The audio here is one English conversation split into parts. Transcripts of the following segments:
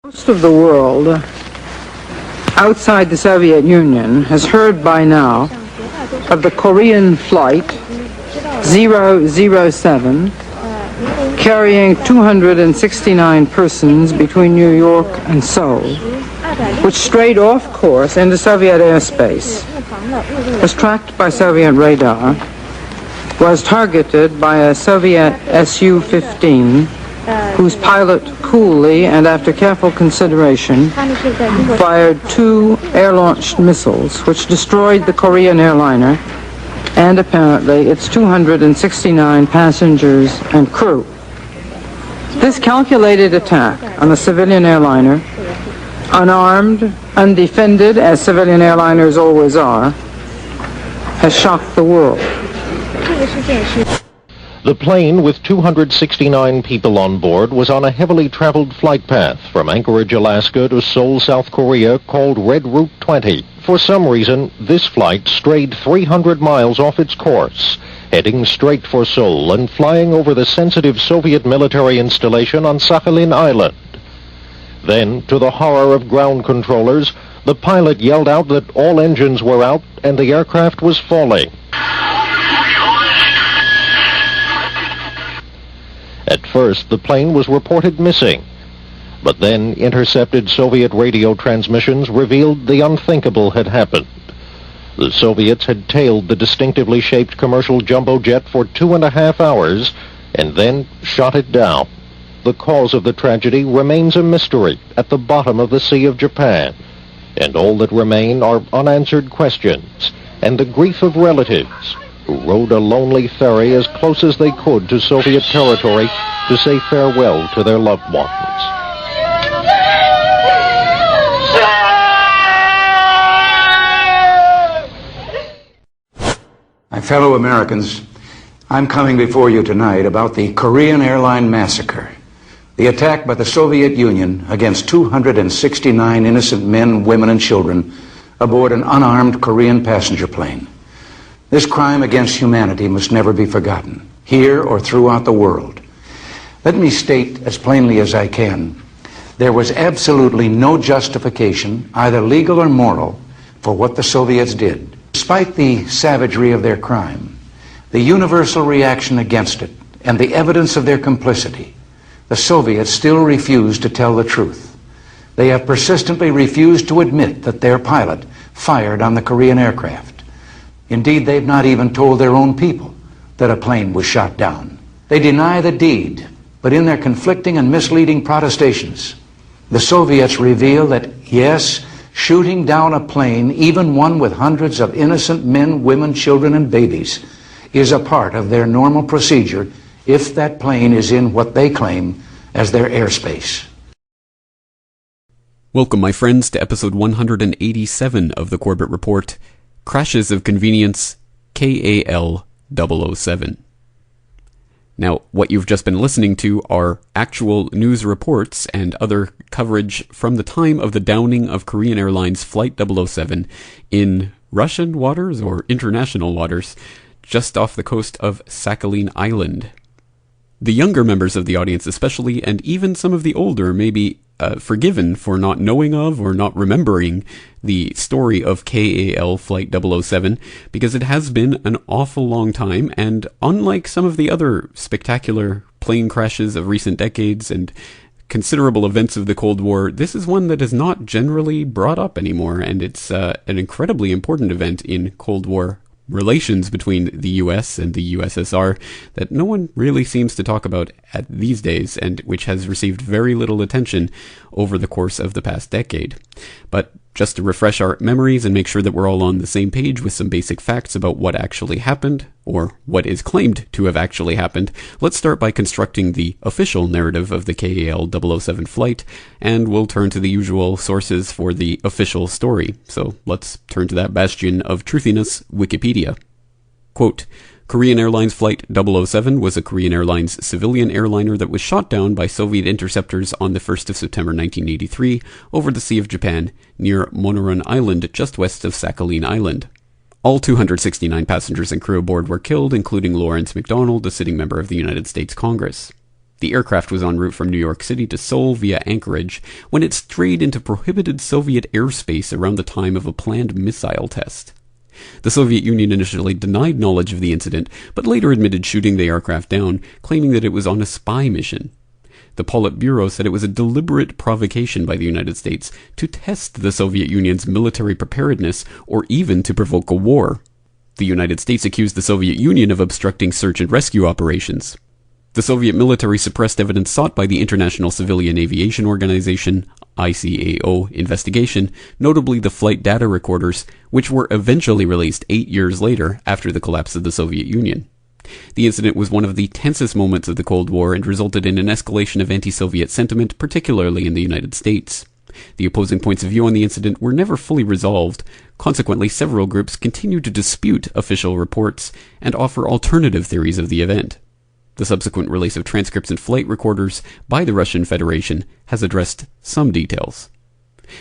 Most of the world outside the Soviet Union has heard by now of the Korean flight 007 carrying 269 persons between New York and Seoul, which strayed off course into Soviet airspace, was tracked by Soviet radar, was targeted by a Soviet Su-15, whose pilot coolly and after careful consideration fired 2 air-launched missiles which destroyed the Korean airliner and apparently its 269 passengers and crew. This calculated attack on the civilian airliner, unarmed, undefended, as civilian airliners always are, has shocked the world. The plane with 269 people on board was on a heavily traveled flight path from Anchorage, Alaska to Seoul, South Korea, called Red Route 20. For some reason, this flight strayed 300 miles off its course, heading straight for Seoul and flying over the sensitive Soviet military installation on Sakhalin Island. Then, to the horror of ground controllers, the pilot yelled out that all engines were out and the aircraft was falling. At first, the plane was reported missing, but then intercepted Soviet radio transmissions revealed the unthinkable had happened. The Soviets had tailed the distinctively shaped commercial jumbo jet for 2.5 hours and then shot it down. The cause of the tragedy remains a mystery at the bottom of the Sea of Japan, and all that remain are unanswered questions and the grief of relatives who rode a lonely ferry as close as they could to Soviet territory to say farewell to their loved ones. My fellow Americans, I'm coming before you tonight about the Korean airline massacre, the attack by the Soviet Union against 269 innocent men, women, and children aboard an unarmed Korean passenger plane. This crime against humanity must never be forgotten, here or throughout the world. Let me state as plainly as I can, there was absolutely no justification, either legal or moral, for what the Soviets did. Despite the savagery of their crime, the universal reaction against it, and the evidence of their complicity, the Soviets still refuse to tell the truth. They have persistently refused to admit that their pilot fired on the Korean aircraft. Indeed, they've not even told their own people that a plane was shot down. They deny the deed, but in their conflicting and misleading protestations, the Soviets reveal that, yes, shooting down a plane, even one with hundreds of innocent men, women, children, and babies, is a part of their normal procedure if that plane is in what they claim as their airspace. Welcome, my friends, to episode 187 of the Corbett Report, Crashes of Convenience, KAL-007. Now, what you've just been listening to are actual news reports and other coverage from the time of the downing of Korean Airlines Flight 007 in Russian waters or international waters just off the coast of Sakhalin Island. The younger members of the audience especially, and even some of the older, may be forgiven for not knowing of or not remembering the story of KAL Flight 007 because it has been an awful long time, and unlike some of the other spectacular plane crashes of recent decades and considerable events of the Cold War, this is one that is not generally brought up anymore, and it's an incredibly important event in Cold War relations between the US and the USSR that no one really seems to talk about at these days, and which has received very little attention over the course of the past decade. But just to refresh our memories and make sure that we're all on the same page with some basic facts about what actually happened, or what is claimed to have actually happened, let's start by constructing the official narrative of the KAL-007 flight, and we'll turn to the usual sources for the official story. So let's turn to that bastion of truthiness, Wikipedia. Quote, Korean Airlines Flight 007 was a Korean Airlines civilian airliner that was shot down by Soviet interceptors on the 1st of September 1983 over the Sea of Japan near Monoran Island just west of Sakhalin Island. All 269 passengers and crew aboard were killed, including Lawrence MacDonald, a sitting member of the United States Congress. The aircraft was en route from New York City to Seoul via Anchorage when it strayed into prohibited Soviet airspace around the time of a planned missile test. The Soviet Union initially denied knowledge of the incident, but later admitted shooting the aircraft down, claiming that it was on a spy mission. The Politburo said it was a deliberate provocation by the United States to test the Soviet Union's military preparedness or even to provoke a war. The United States accused the Soviet Union of obstructing search and rescue operations. The Soviet military suppressed evidence sought by the International Civilian Aviation Organization, ICAO, investigation, notably the flight data recorders, which were eventually released 8 years later after the collapse of the Soviet Union. The incident was one of the tensest moments of the Cold War and resulted in an escalation of anti-Soviet sentiment, particularly in the United States. The opposing points of view on the incident were never fully resolved. Consequently, several groups continue to dispute official reports and offer alternative theories of the event. The subsequent release of transcripts and flight recorders by the Russian Federation has addressed some details.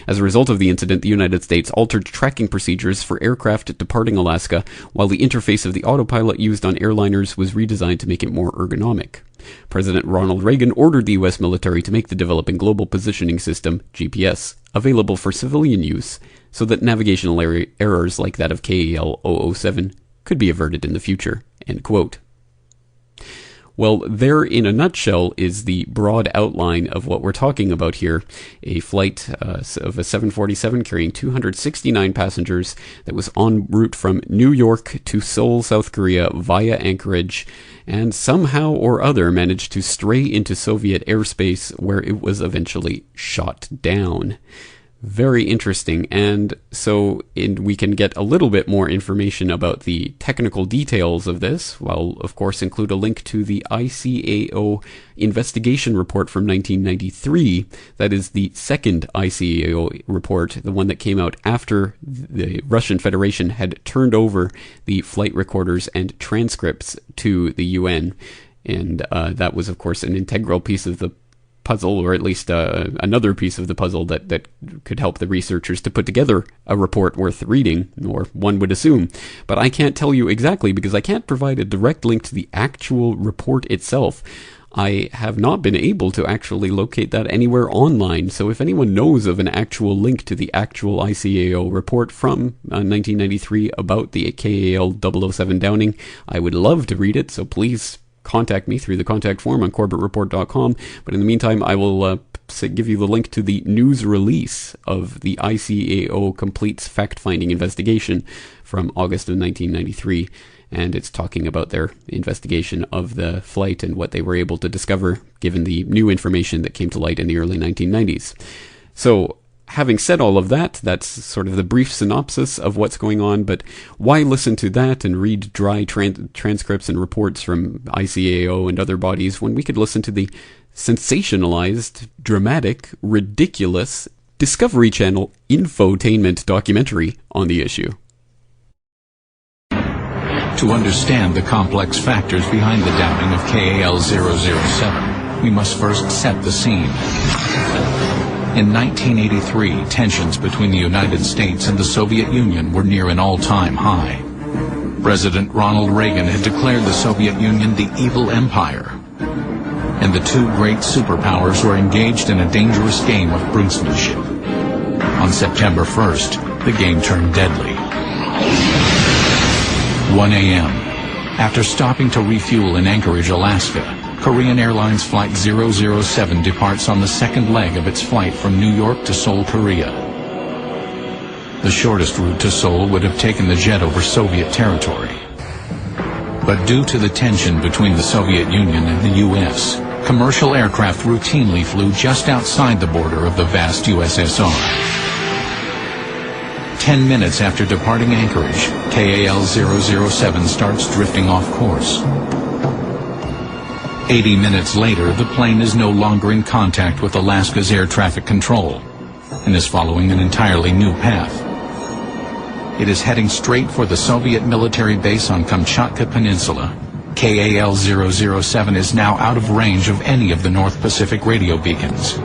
As a result of the incident, the United States altered tracking procedures for aircraft departing Alaska, while the interface of the autopilot used on airliners was redesigned to make it more ergonomic. President Ronald Reagan ordered the U.S. military to make the Developing Global Positioning System, GPS, available for civilian use so that navigational errors like that of KAL-007 could be averted in the future. End quote. Well, there in a nutshell is the broad outline of what we're talking about here. A flight of a 747 carrying 269 passengers that was en route from New York to Seoul, South Korea via Anchorage, and somehow or other managed to stray into Soviet airspace where it was eventually shot down. Very interesting, and so we can get a little bit more information about the technical details of this. I'll, of course, include a link to the ICAO investigation report from 1993. That is the second ICAO report, the one that came out after the Russian Federation had turned over the flight recorders and transcripts to the UN. And that was, of course, an integral piece of the puzzle, or at least another piece of the puzzle that could help the researchers to put together a report worth reading, or one would assume. But I can't tell you exactly because I can't provide a direct link to the actual report itself. I have not been able to actually locate that anywhere online, so if anyone knows of an actual link to the actual ICAO report from 1993 about the KAL-007 downing, I would love to read it, so please contact me through the contact form on corbettreport.com. But in the meantime, I will give you the link to the news release of the ICAO Completes Fact-Finding Investigation from August of 1993. And it's talking about their investigation of the flight and what they were able to discover given the new information that came to light in the early 1990s. So, having said all of that, that's sort of the brief synopsis of what's going on, but why listen to that and read dry transcripts and reports from ICAO and other bodies when we could listen to the sensationalized, dramatic, ridiculous Discovery Channel infotainment documentary on the issue? To understand the complex factors behind the downing of KAL-007, we must first set the scene. In 1983, tensions between the United States and the Soviet Union were near an all-time high. President Ronald Reagan had declared the Soviet Union the evil empire, and the two great superpowers were engaged in a dangerous game of brinksmanship. On September 1st, the game turned deadly. 1 a.m. After stopping to refuel in Anchorage, Alaska, Korean Airlines Flight 007 departs on the second leg of its flight from New York to Seoul, Korea. The shortest route to Seoul would have taken the jet over Soviet territory. But due to the tension between the Soviet Union and the U.S., commercial aircraft routinely flew just outside the border of the vast USSR. 10 minutes after departing Anchorage, KAL-007 starts drifting off course. 80 minutes later, the plane is no longer in contact with Alaska's air traffic control and is following an entirely new path. It is heading straight for the Soviet military base on Kamchatka Peninsula. KAL-007 is now out of range of any of the North Pacific radio beacons.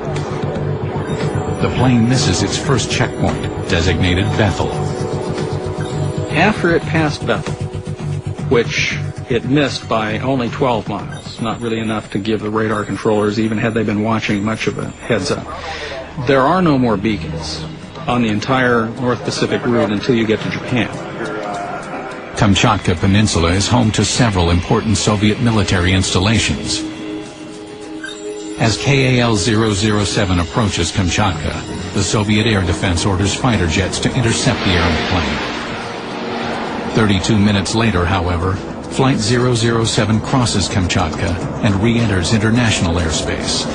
The plane misses its first checkpoint, designated Bethel. After it passed Bethel, which it missed by only 12 miles, was not really enough to give the radar controllers, even had they been watching, much of a heads up. There are no more beacons on the entire North Pacific route until you get to Japan. Kamchatka Peninsula is home to several important Soviet military installations. As KAL-007 approaches Kamchatka, the Soviet Air Defense orders fighter jets to intercept the airplane. 32 minutes later, however, Flight 007 crosses Kamchatka and re-enters international airspace.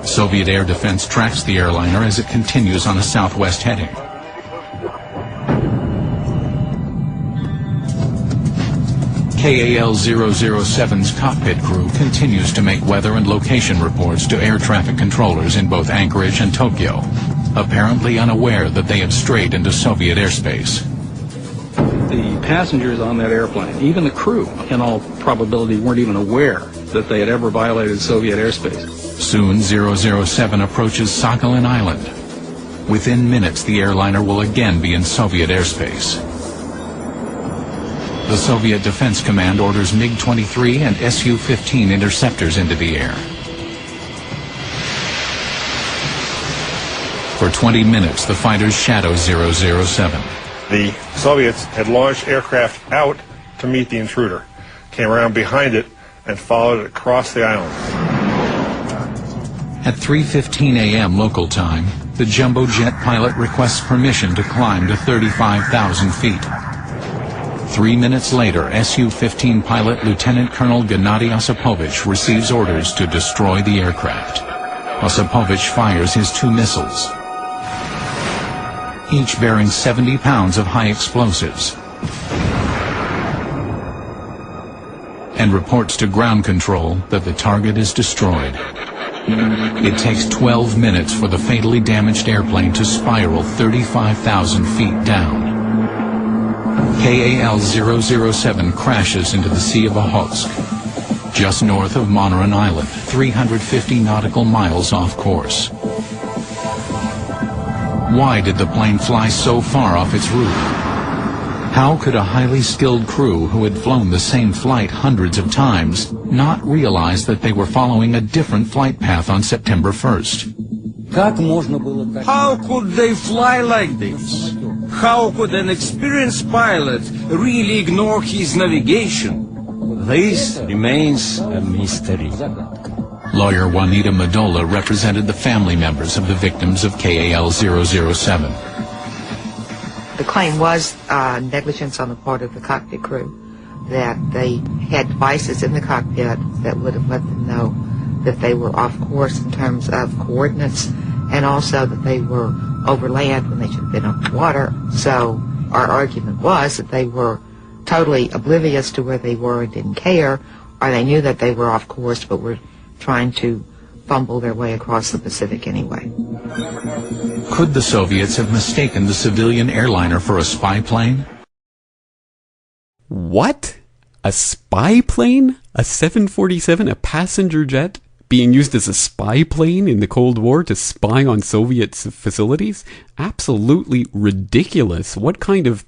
Soviet Air Defense tracks the airliner as it continues on a southwest heading. KAL-007's cockpit crew continues to make weather and location reports to air traffic controllers in both Anchorage and Tokyo, apparently unaware that they had strayed into Soviet airspace. The passengers on that airplane, even the crew, in all probability weren't even aware that they had ever violated Soviet airspace. Soon 007 approaches Sakhalin Island. Within minutes, the airliner will again be in Soviet airspace. The Soviet Defense Command orders MiG-23 and Su-15 interceptors into the air. For 20 minutes, the fighters shadow 007. The Soviets had launched aircraft out to meet the intruder, came around behind it, and followed it across the island. At 3:15 a.m. local time, the jumbo jet pilot requests permission to climb to 35,000 feet. 3 minutes later, Su-15 pilot Lieutenant Colonel Gennady Osipovich receives orders to destroy the aircraft. Osipovich fires his 2 missiles, each bearing 70 pounds of high explosives, and reports to ground control that the target is destroyed. It takes 12 minutes for the fatally damaged airplane to spiral 35,000 feet down. KAL-007 crashes into the Sea of Okhotsk, just north of Monoran Island, 350 nautical miles off course. Why did the plane fly so far off its route? How could a highly skilled crew who had flown the same flight hundreds of times not realize that they were following a different flight path on September 1st? How could they fly like this? How could an experienced pilot really ignore his navigation? This remains a mystery. Lawyer Juanita Medola represented the family members of the victims of KAL-007. The claim was negligence on the part of the cockpit crew, that they had devices in the cockpit that would have let them know that they were off course in terms of coordinates, and also that they were over land when they should have been over water. So our argument was that they were totally oblivious to where they were and didn't care, or they knew that they were off course but were trying to fumble their way across the Pacific anyway. Could the Soviets have mistaken the civilian airliner for a spy plane? What? A spy plane? A 747, a passenger jet, being used as a spy plane in the Cold War to spy on Soviet facilities? Absolutely ridiculous. What kind of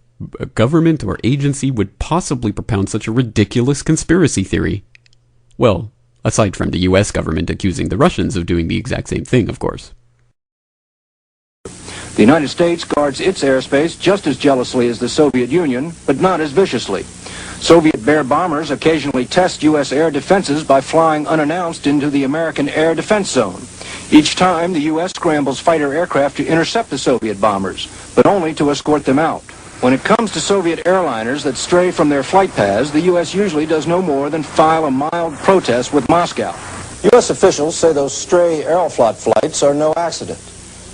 government or agency would possibly propound such a ridiculous conspiracy theory? Well, aside from the US government accusing the Russians of doing the exact same thing, of course. The United States guards its airspace just as jealously as the Soviet Union, but not as viciously. Soviet Bear bombers occasionally test U.S. air defenses by flying unannounced into the American air defense zone. Each time, the U.S. scrambles fighter aircraft to intercept the Soviet bombers, but only to escort them out. When it comes to Soviet airliners that stray from their flight paths, the U.S. usually does no more than file a mild protest with Moscow. U.S. officials say those stray Aeroflot flights are no accident.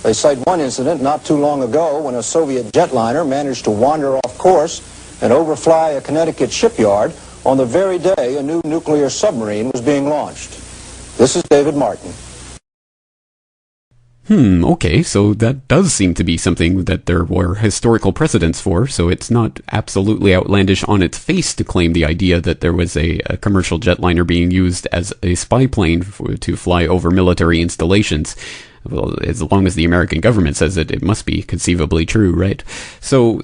They cite one incident not too long ago when a Soviet jetliner managed to wander off course and overfly a Connecticut shipyard on the very day a new nuclear submarine was being launched. This is David Martin. Okay, so that does seem to be something that there were historical precedents for, so it's not absolutely outlandish on its face to claim the idea that there was a commercial jetliner being used as a spy plane to fly over military installations. Well, as long as the American government says it must be conceivably true, right? So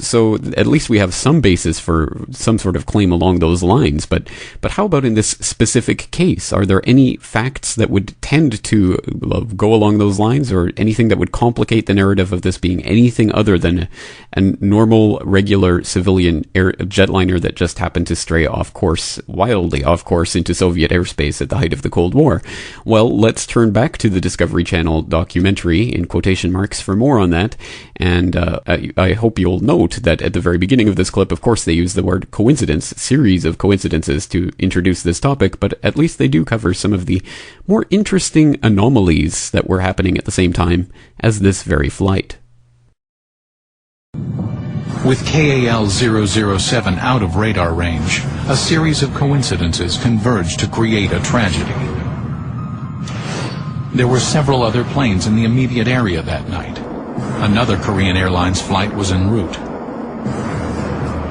at least we have some basis for some sort of claim along those lines. But how about in this specific case? Are there any facts that would tend to go along those lines, or anything that would complicate the narrative of this being anything other than a normal, regular civilian jetliner that just happened to stray off course, wildly off course, into Soviet airspace at the height of the Cold War? Well, let's turn back to the Discovery Channel documentary, in quotation marks, for more on that. And I hope you'll note that at the very beginning of this clip, of course, they use the word coincidence, series of coincidences, to introduce this topic, but at least they do cover some of the more interesting anomalies that were happening at the same time as this very flight. With KAL-007 out of radar range, a series of coincidences converged to create a tragedy. There were several other planes in the immediate area that night. Another Korean Airlines flight was en route.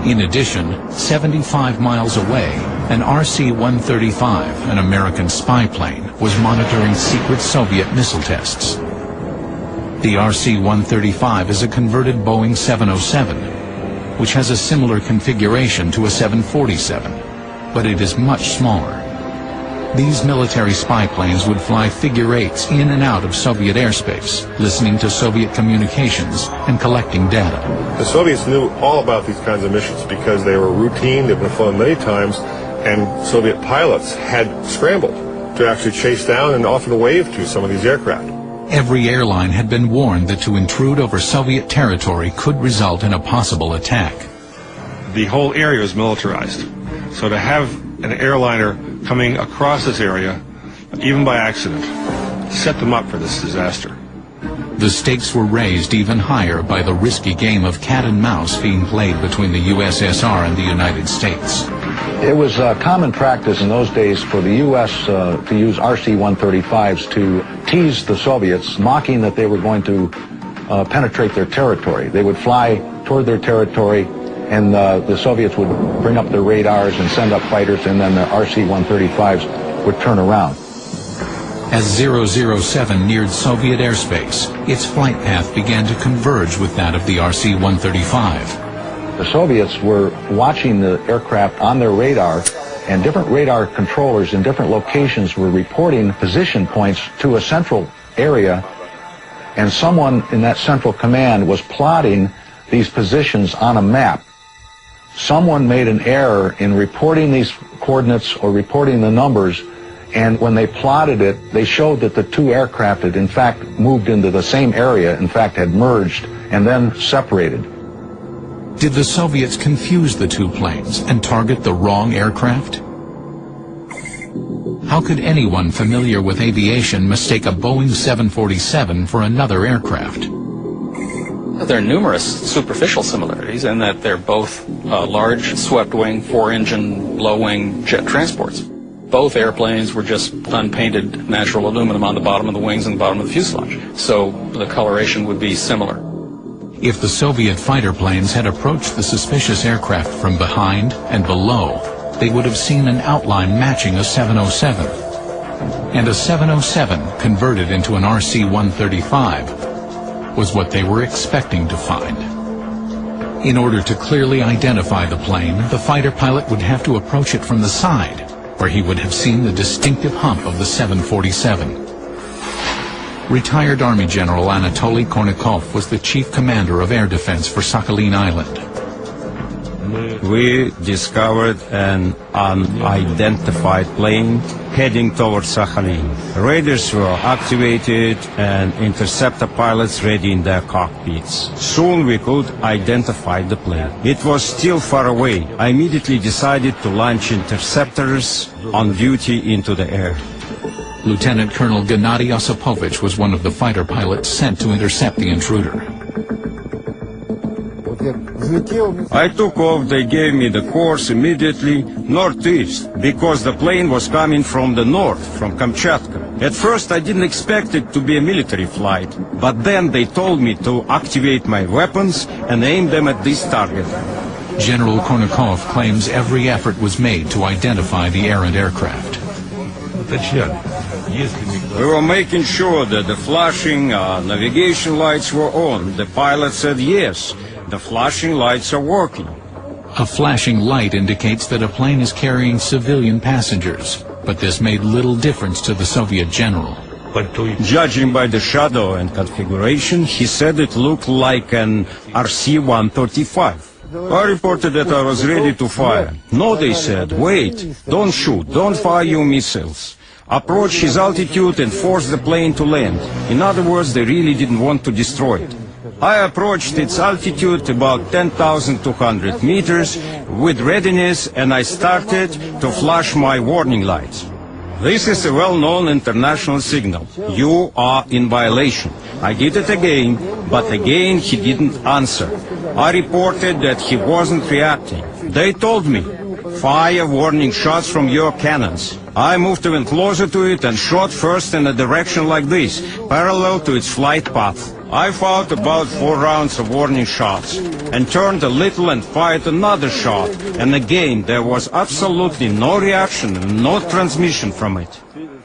In addition, 75 miles away, an RC-135, an American spy plane, was monitoring secret Soviet missile tests. The RC-135 is a converted Boeing 707, which has a similar configuration to a 747, but it is much smaller. These military spy planes would fly figure eights in and out of Soviet airspace, listening to Soviet communications and collecting data. The Soviets knew all about these kinds of missions because they were routine, they've been flown many times, and Soviet pilots had scrambled to actually chase down and often wave to some of these aircraft. Every airline had been warned that to intrude over Soviet territory could result in a possible attack. The whole area was militarized. So to have an airliner coming across this area, even by accident, set them up for this disaster. The stakes were raised even higher by the risky game of cat and mouse being played between the USSR and the United States. It was common practice in those days for the U.S. To use RC-135s to tease the Soviets, mocking that they were going to penetrate their territory. They would fly toward their territory, and the Soviets would bring up their radars and send up fighters, and then the RC-135s would turn around. As 007 neared Soviet airspace, its flight path began to converge with that of the RC-135. The Soviets were watching the aircraft on their radar, and different radar controllers in different locations were reporting position points to a central area, and someone in that central command was plotting these positions on a map. Someone made an error in reporting these coordinates or reporting the numbers, and when they plotted it, they showed that the two aircraft had in fact moved into the same area, in fact had merged and then separated. Did the Soviets confuse the two planes and target the wrong aircraft? How could anyone familiar with aviation mistake a Boeing 747 for another aircraft? There are numerous superficial similarities in that they're both large swept-wing, four-engine, low-wing jet transports. Both airplanes were just unpainted natural aluminum on the bottom of the wings and the bottom of the fuselage, so the coloration would be similar. If the Soviet fighter planes had approached the suspicious aircraft from behind and below, they would have seen an outline matching a 707. And a 707 converted into an RC-135 was what they were expecting to find. In order to clearly identify the plane, the fighter pilot would have to approach it from the side, where he would have seen the distinctive hump of the 747. Retired Army General Anatoly Kornikov was the chief commander of air defense for Sakhalin Island. We discovered an unidentified plane heading towards Sakhalin. Radars were activated and interceptor pilots ready in their cockpits. Soon we could identify the plane. It was still far away. I immediately decided to launch interceptors on duty into the air. Lieutenant Colonel Gennady Osipovich was one of the fighter pilots sent to intercept the intruder. I took off. They gave me the course immediately northeast because the plane was coming from the north, from Kamchatka. At first I didn't expect it to be a military flight, but then they told me to activate my weapons and aim them at this target. General Kornikov claims every effort was made to identify the errant aircraft. We were making sure that the flashing navigation lights were on. The pilot said yes, the flashing lights are working. A flashing light indicates that a plane is carrying civilian passengers, but this made little difference to the Soviet general. Judging by the shadow and configuration, he said it looked like an RC-135. I reported that I was ready to fire. No, they said, wait, don't shoot, don't fire your missiles. Approach his altitude and force the plane to land. In other words, they really didn't want to destroy it. I approached its altitude about 10,200 meters with readiness, and I started to flash my warning lights. This is a well-known international signal. You are in violation. I did it again, but again he didn't answer. I reported that he wasn't reacting. They told me, fire warning shots from your cannons. I moved even closer to it and shot first in a direction like this, parallel to its flight path. I fired about 4 rounds of warning shots and turned a little and fired another shot. And again, there was absolutely no reaction and no transmission from it.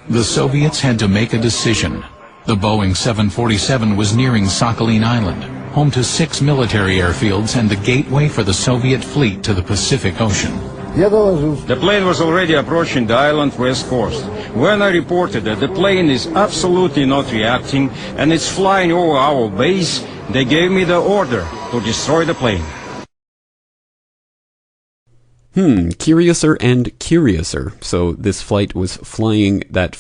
The Soviets had to make a decision. The Boeing 747 was nearing Sakhalin Island, home to 6 military airfields and the gateway for the Soviet fleet to the Pacific Ocean. The plane was already approaching the island west coast. When I reported that the plane is absolutely not reacting and it's flying over our base, they gave me the order to destroy the plane. Curiouser and curiouser. So this flight was flying that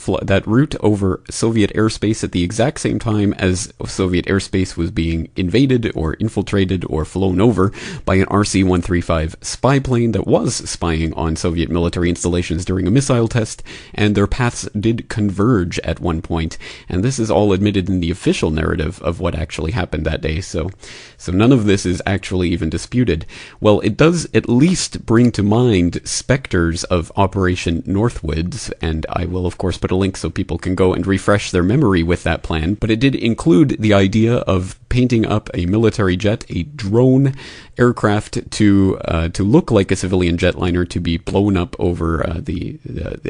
route over Soviet airspace at the exact same time as Soviet airspace was being invaded or infiltrated or flown over by an RC-135 spy plane that was spying on Soviet military installations during a missile test, and their paths did converge at one point. And this is all admitted in the official narrative of what actually happened that day. So none of this is actually even disputed. Well, it does at least bring to mind specters of Operation Northwoods, and I will of course put a link so people can go and refresh their memory with that plan, but it did include the idea of painting up a military jet, a drone aircraft, to look like a civilian jetliner, to be blown up over the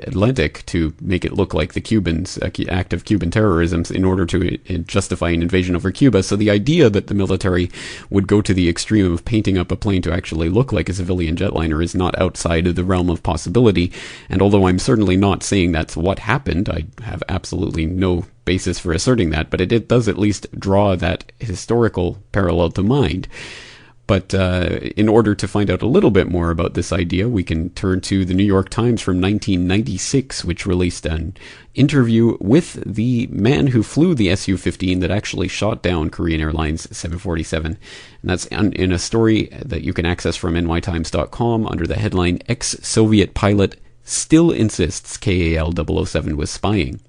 Atlantic to make it look like the Cubans, act of Cuban terrorism in order to justify an invasion over Cuba. So the idea that the military would go to the extreme of painting up a plane to actually look like a civilian jetliner is not outside of the realm of possibility. And although I'm certainly not saying that's what happened, I have absolutely no basis for asserting that, but it does at least draw that historical parallel to mind. But in order to find out a little bit more about this idea, we can turn to the New York Times from 1996, which released an interview with the man who flew the Su-15 that actually shot down Korean Airlines 747. And that's in a story that you can access from nytimes.com under the headline, "Ex-Soviet Pilot Still Insists KAL-007 Was Spying."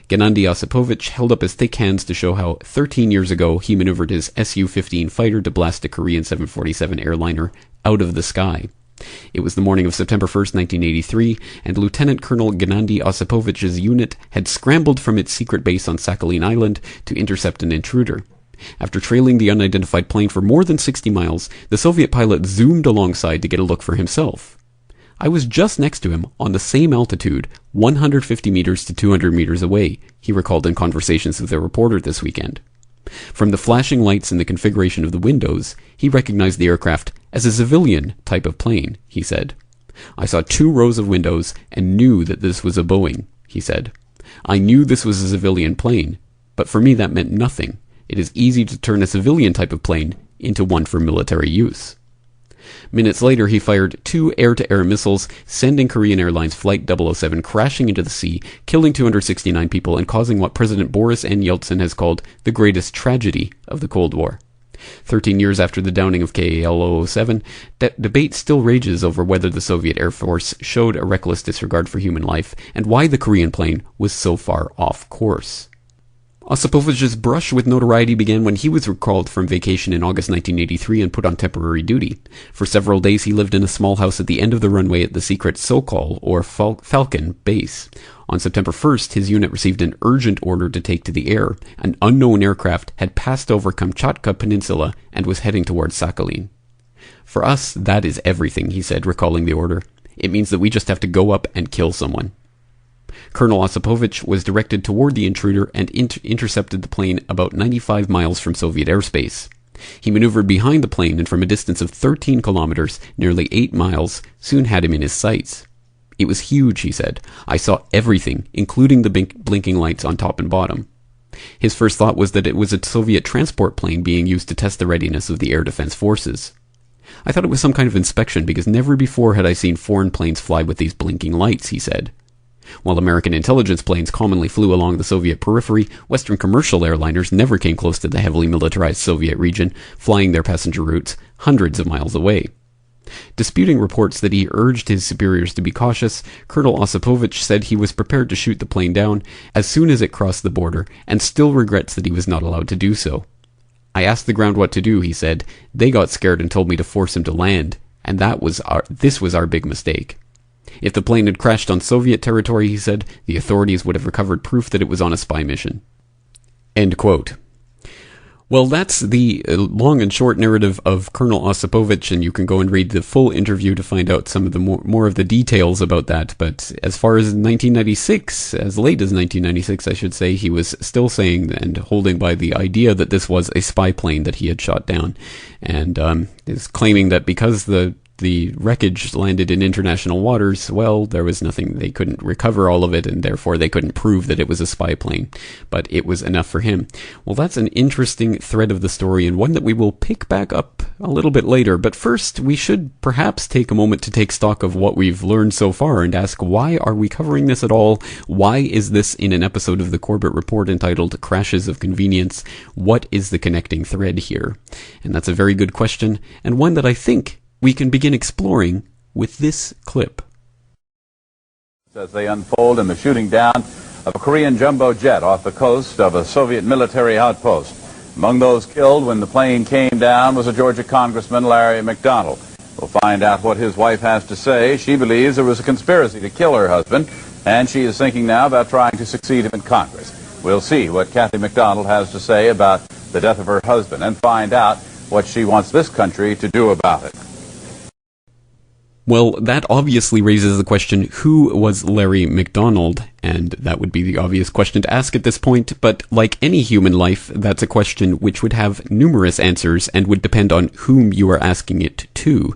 Gennady Osipovich held up his thick hands to show how 13 years ago he maneuvered his Su-15 fighter to blast a Korean 747 airliner out of the sky. It was the morning of September 1st, 1983, and Lieutenant Colonel Gennady Osipovich's unit had scrambled from its secret base on Sakhalin Island to intercept an intruder. After trailing the unidentified plane for more than 60 miles, the Soviet pilot zoomed alongside to get a look for himself. "I was just next to him, on the same altitude, 150 meters to 200 meters away," he recalled in conversations with a reporter this weekend. From the flashing lights and the configuration of the windows, he recognized the aircraft as a civilian type of plane, he said. "I saw 2 rows of windows and knew that this was a Boeing," he said. "I knew this was a civilian plane, but for me that meant nothing. It is easy to turn a civilian type of plane into one for military use." Minutes later, he fired 2 air-to-air missiles, sending Korean Airlines Flight 007 crashing into the sea, killing 269 people and causing what President Boris N. Yeltsin has called the greatest tragedy of the Cold War. 13 years after the downing of KAL-007, debate still rages over whether the Soviet Air Force showed a reckless disregard for human life and why the Korean plane was so far off course. Osipovich's brush with notoriety began when he was recalled from vacation in August 1983 and put on temporary duty. For several days he lived in a small house at the end of the runway at the secret Sokol, or Falcon, base. On September 1st, his unit received an urgent order to take to the air. An unknown aircraft had passed over Kamchatka Peninsula and was heading towards Sakhalin. "For us, that is everything," he said, recalling the order. "It means that we just have to go up and kill someone." Colonel Osipovich was directed toward the intruder and intercepted the plane about 95 miles from Soviet airspace. He maneuvered behind the plane and from a distance of 13 kilometers, nearly 8 miles, soon had him in his sights. It was huge, he said. I saw everything, including the blinking lights on top and bottom. His first thought was that it was a Soviet transport plane being used to test the readiness of the air defense forces. I thought it was some kind of inspection because never before had I seen foreign planes fly with these blinking lights, he said. While American intelligence planes commonly flew along the Soviet periphery, Western commercial airliners never came close to the heavily militarized Soviet region, flying their passenger routes hundreds of miles away. Disputing reports that he urged his superiors to be cautious, Colonel Osipovich said he was prepared to shoot the plane down as soon as it crossed the border, and still regrets that he was not allowed to do so. I asked the ground what to do, he said. They got scared and told me to force him to land, and this was our big mistake. If the plane had crashed on Soviet territory, he said, the authorities would have recovered proof that it was on a spy mission. End quote. Well, that's the long and short narrative of Colonel Osipovich, and you can go and read the full interview to find out some of the more of the details about that. But as far as 1996, as late as 1996, I should say, he was still saying and holding by the idea that this was a spy plane that he had shot down, and is claiming that because the wreckage landed in international waters, well, there was nothing, they couldn't recover all of it, and therefore they couldn't prove that it was a spy plane, but it was enough for him. Well, that's an interesting thread of the story, and one that we will pick back up a little bit later, but first, we should perhaps take a moment to take stock of what we've learned so far, and ask, why are we covering this at all? Why is this in an episode of the Corbett Report entitled Crashes of Convenience? What is the connecting thread here? And that's a very good question, and one that I think we can begin exploring with this clip. As they unfold in the shooting down of a Korean jumbo jet off the coast of a Soviet military outpost. Among those killed when the plane came down was a Georgia Congressman, Larry McDonald. We'll find out what his wife has to say. She believes there was a conspiracy to kill her husband, and she is thinking now about trying to succeed him in Congress. We'll see what Kathy McDonald has to say about the death of her husband and find out what she wants this country to do about it. Well, that obviously raises the question, who was Larry McDonald? And that would be the obvious question to ask at this point, but like any human life, that's a question which would have numerous answers and would depend on whom you are asking it to.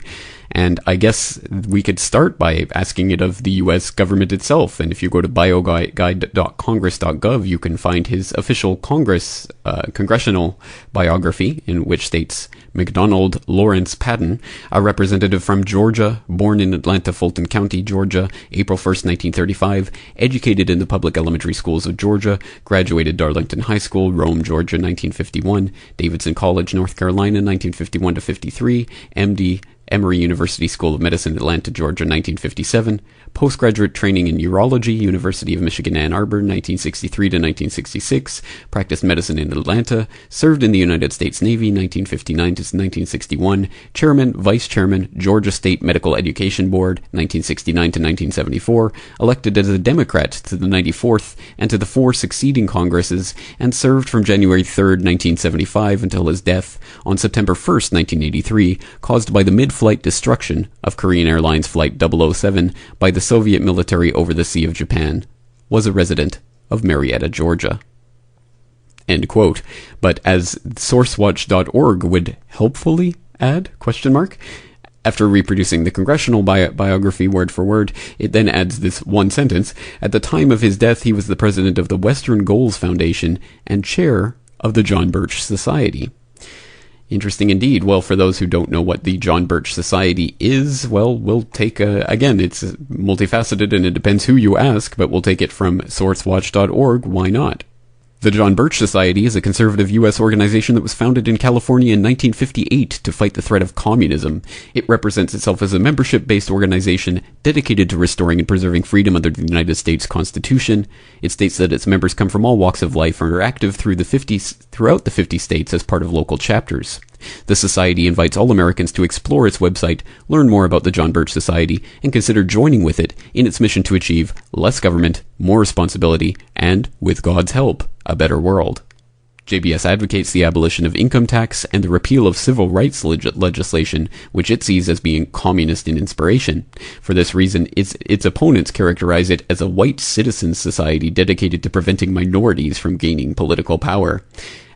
And I guess we could start by asking it of the U.S. government itself. And if you go to bioguide.congress.gov, you can find his official congressional biography, in which states McDonald Lawrence Patton, a representative from Georgia, born in Atlanta, Fulton County, Georgia, April 1st, 1935, educated in the public elementary schools of Georgia, graduated Darlington High School, Rome, Georgia, 1951, Davidson College, North Carolina, 1951 to 53, MD, Emory University School of Medicine, Atlanta, Georgia, 1957. Postgraduate training in urology, University of Michigan, Ann Arbor, 1963 to 1966. Practiced medicine in Atlanta. Served in the United States Navy, 1959 to 1961. Chairman, Vice Chairman, Georgia State Medical Education Board, 1969 to 1974. Elected as a Democrat to the 94th and to the 4 succeeding Congresses, and served from January 3rd, 1975 until his death on September 1st, 1983, caused by the mid-flight destruction of Korean Airlines Flight 007 by the Soviet military over the Sea of Japan. Was a resident of Marietta, Georgia. End quote. But as sourcewatch.org would helpfully add, ? After reproducing the congressional biography word for word, it then adds this one sentence. At the time of his death, he was the president of the Western Goals Foundation and chair of the John Birch Society. Interesting indeed. Well, for those who don't know what the John Birch Society is, well, we'll take again, it's multifaceted and it depends who you ask, but we'll take it from sourcewatch.org. Why not? The John Birch Society is a conservative U.S. organization that was founded in California in 1958 to fight the threat of communism. It represents itself as a membership-based organization dedicated to restoring and preserving freedom under the United States Constitution. It states that its members come from all walks of life and are active throughout the 50 states as part of local chapters. The Society invites all Americans to explore its website, learn more about the John Birch Society, and consider joining with it in its mission to achieve less government, more responsibility, and, with God's help, a better world. JBS advocates the abolition of income tax and the repeal of civil rights legislation, which it sees as being communist in inspiration. For this reason, its opponents characterize it as a white citizen society dedicated to preventing minorities from gaining political power.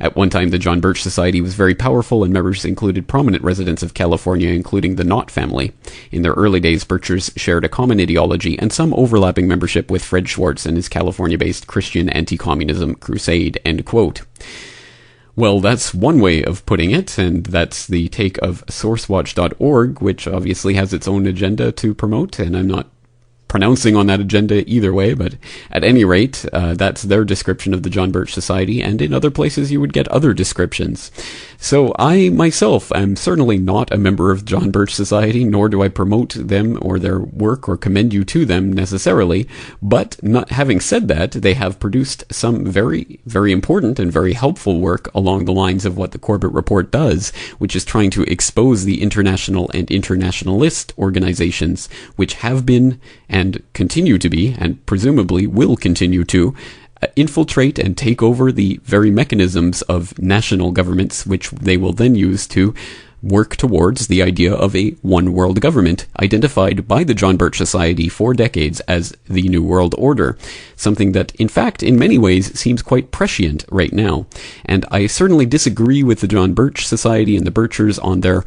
At one time, the John Birch Society was very powerful, and members included prominent residents of California, including the Knott family. In their early days, Birchers shared a common ideology and some overlapping membership with Fred Schwartz and his California-based Christian anti-communism crusade, end quote. Well, that's one way of putting it, and that's the take of sourcewatch.org, which obviously has its own agenda to promote, and I'm not pronouncing on that agenda either way, but at any rate, that's their description of the John Birch Society, and in other places you would get other descriptions. So I myself am certainly not a member of John Birch Society, nor do I promote them or their work or commend you to them necessarily, but not having said that, they have produced some very, very important and very helpful work along the lines of what the Corbett Report does, which is trying to expose the international and internationalist organizations which have been and continue to be, and presumably will continue to, infiltrate and take over the very mechanisms of national governments, which they will then use to work towards the idea of a one world government, identified by the John Birch Society for decades as the New World Order, something that, in fact, in many ways seems quite prescient right now. And I certainly disagree with the John Birch Society and the Birchers on their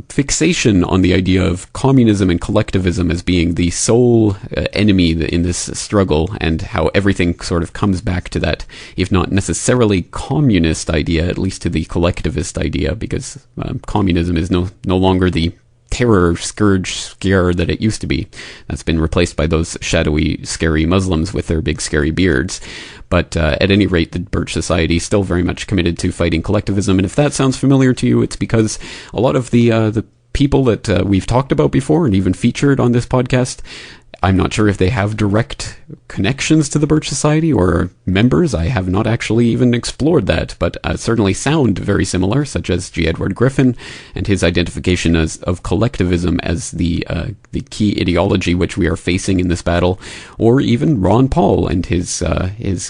fixation on the idea of communism and collectivism as being the sole enemy in this struggle, and how everything sort of comes back to that, if not necessarily communist idea, at least to the collectivist idea, because communism is no longer the terror, scourge, scare that it used to be. That's been replaced by those shadowy, scary Muslims with their big, scary beards. But at any rate, the Birch Society is still very much committed to fighting collectivism. And if that sounds familiar to you, it's because a lot of the people that we've talked about before and even featured on this podcast, I'm not sure if they have direct connections to the Birch Society or members. I have not actually even explored that, but certainly sound very similar, such as G. Edward Griffin and his identification of collectivism as the key ideology which we are facing in this battle, or even Ron Paul and his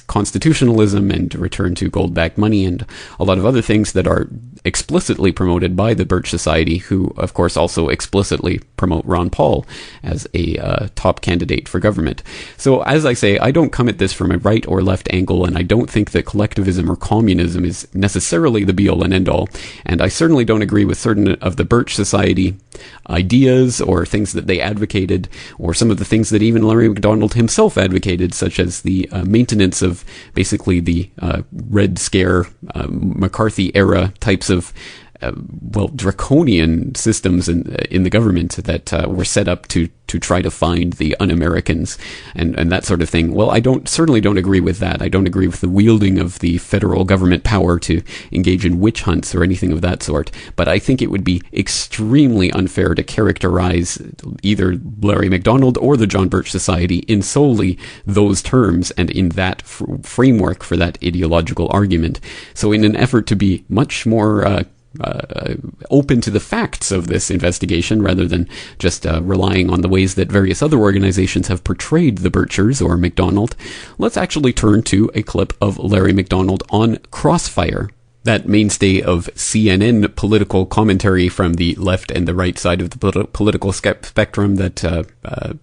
constitutionalism and return to gold-backed money and a lot of other things that are explicitly promoted by the Birch Society, who, of course, also explicitly promote Ron Paul as a top candidate for government. So, as I say, I don't come at this from a right or left angle, and I don't think that collectivism or communism is necessarily the be-all and end-all, and I certainly don't agree with certain of the Birch Society ideas or things that they advocated, or some of the things that even Larry McDonald himself advocated, such as the maintenance of basically the Red Scare, McCarthy-era types of draconian systems in the government that were set up to try to find the un-Americans and that sort of thing. Well, I certainly don't agree with that. I don't agree with the wielding of the federal government power to engage in witch hunts or anything of that sort. But I think it would be extremely unfair to characterize either Larry McDonald or the John Birch Society in solely those terms and in that framework for that ideological argument. So in an effort to be much more open to the facts of this investigation, rather than just relying on the ways that various other organizations have portrayed the Birchers or McDonald, let's actually turn to a clip of Larry McDonald on Crossfire, that mainstay of CNN political commentary from the left and the right side of the political spectrum that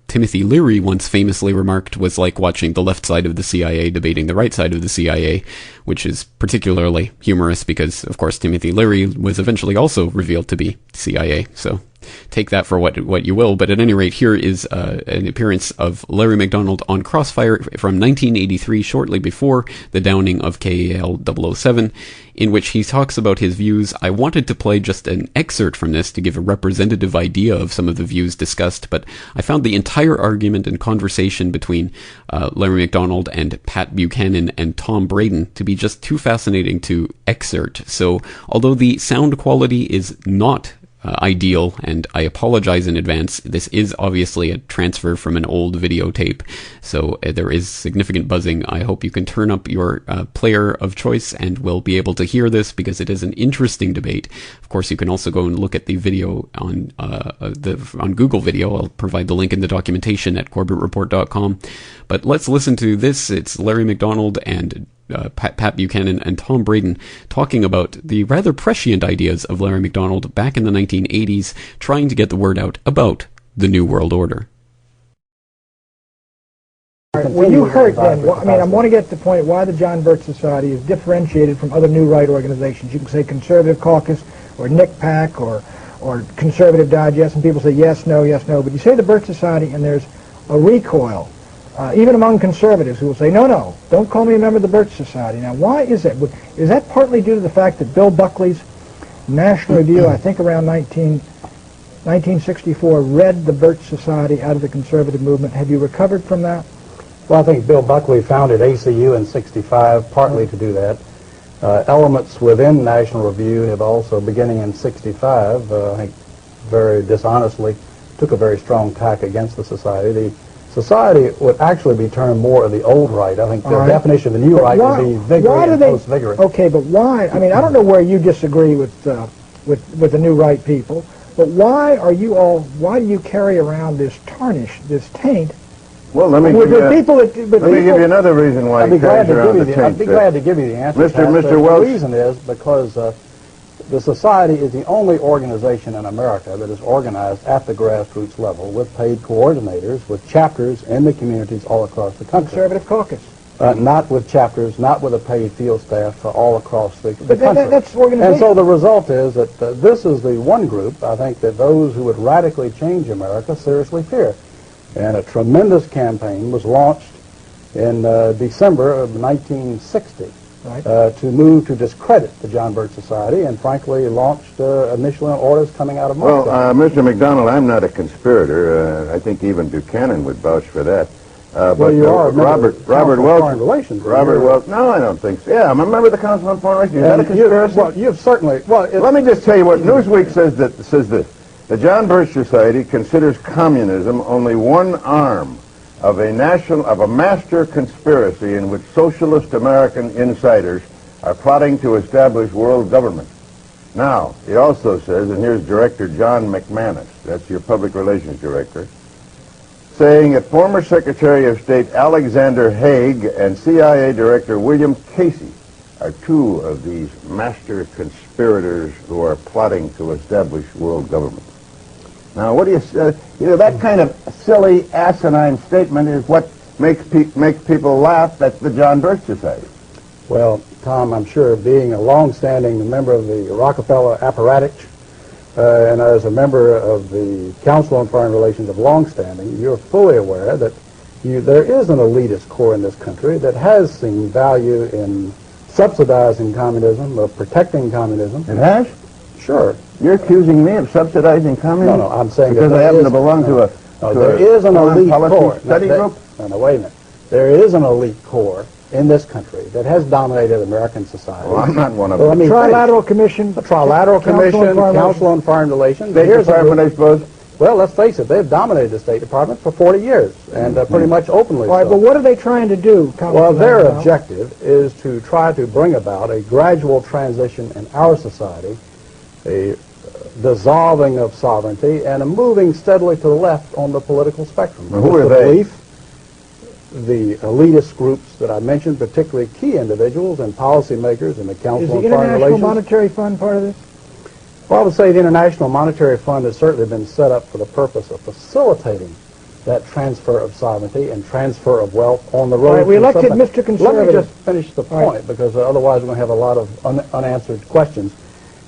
Timothy Leary once famously remarked was like watching the left side of the CIA debating the right side of the CIA, which is particularly humorous because, of course, Timothy Leary was eventually also revealed to be CIA. So take that for what you will. But at any rate, here is an appearance of Larry McDonald on Crossfire from 1983, shortly before the downing of KAL-007, in which he talks about his views. I wanted to play just an excerpt from this to give a representative idea of some of the views discussed, but I found the entire argument and conversation between Larry McDonald and Pat Buchanan and Tom Braden to be just too fascinating to excerpt. So, although the sound quality is not ideal, and I apologize in advance. This is obviously a transfer from an old videotape, so there is significant buzzing. I hope you can turn up your player of choice and will be able to hear this, because it is an interesting debate. Of course, you can also go and look at the video on Google Video. I'll provide the link in the documentation at corbettreport.com. But let's listen to this. It's Larry McDonald and Pat Buchanan and Tom Braden, talking about the rather prescient ideas of Larry McDonald back in the 1980s, trying to get the word out about the New World Order. Well, you heard then, I want to get to the point why the John Birch Society is differentiated from other New Right organizations. You can say Conservative Caucus or NICPAC or Conservative Digest, and people say yes, no, but you say the Birch Society and there's a recoil, even among conservatives who will say, no, don't call me a member of the Birch Society. Now, why is that? Is that partly due to the fact that Bill Buckley's National Review, I think around 1964, read the Birch Society out of the conservative movement? Have you recovered from that? Well, I think Bill Buckley founded ACU in '65 partly to do that. Elements within National Review have also, beginning in '65, I think very dishonestly, took a very strong tack against the Society. The Society would actually be termed more of the old right. I think the definition of the new right would be vigorous and post-vigorous. Okay, but why? I mean, I don't know where you disagree with the new right people, but why do you carry around this tarnish, this taint? Well, let me give you another reason why he carries around the taint. I'd be glad to give you the answer. Mr. Welch. The reason is because the Society is the only organization in America that is organized at the grassroots level with paid coordinators, with chapters in the communities all across the country. Conservative Caucus. Not with chapters, not with a paid field staff all across the country. That's organization. And so the result is that this is the one group, I think, that those who would radically change America seriously fear. And a tremendous campaign was launched in December of 1960 to move to discredit the John Birch Society, and frankly launched initially on orders coming out of Moscow. Well, Mr. McDonald, I'm not a conspirator. I think even Buchanan would vouch for that. Well, you are Robert Welch. Robert Welch. No, I don't think so. Yeah, I'm a member of the Council on Foreign Relations. Is that a conspiracy? Well, you've certainly. Well, let me just tell you what Newsweek says this. The John Birch Society considers communism only one arm of a master conspiracy in which socialist American insiders are plotting to establish world government. Now, it also says, and here's Director John McManus, that's your public relations director, saying that former Secretary of State Alexander Haig and CIA Director William Casey are two of these master conspirators who are plotting to establish world government. Now, what do you say? That kind of silly, asinine statement is what makes people laugh at the John Birch Society. Well, Tom, I'm sure being a long-standing member of the Rockefeller apparatus and as a member of the Council on Foreign Relations of long-standing, you're fully aware that there is an elitist core in this country that has seen value in subsidizing communism, of protecting communism. It has? Sure. You're accusing me of subsidizing communism? No, I'm saying because I happen to belong to a there is an elite core. Study group? No, wait a minute. There is an elite core in this country that has dominated American society. Well, I'm not one of them. Trilateral Commission. The Trilateral Commission, Council on Foreign Relations. State Department, I suppose. Well, let's face it, they've dominated the State Department for 40 years, and pretty much openly so. All right, but what are they trying to do? Well, their objective is to try to bring about a gradual transition in our society, a dissolving of sovereignty, and a moving steadily to the left on the political spectrum. Well, who are they? The elitist groups that I mentioned, particularly key individuals and policymakers in the Council on Foreign Relations. Is the International Monetary Fund part of this? Well, I would say the International Monetary Fund has certainly been set up for the purpose of facilitating that transfer of sovereignty and transfer of wealth on the road. All right, we elected Mr. Conservative. Let me just finish the point, because otherwise we're going to have a lot of unanswered questions.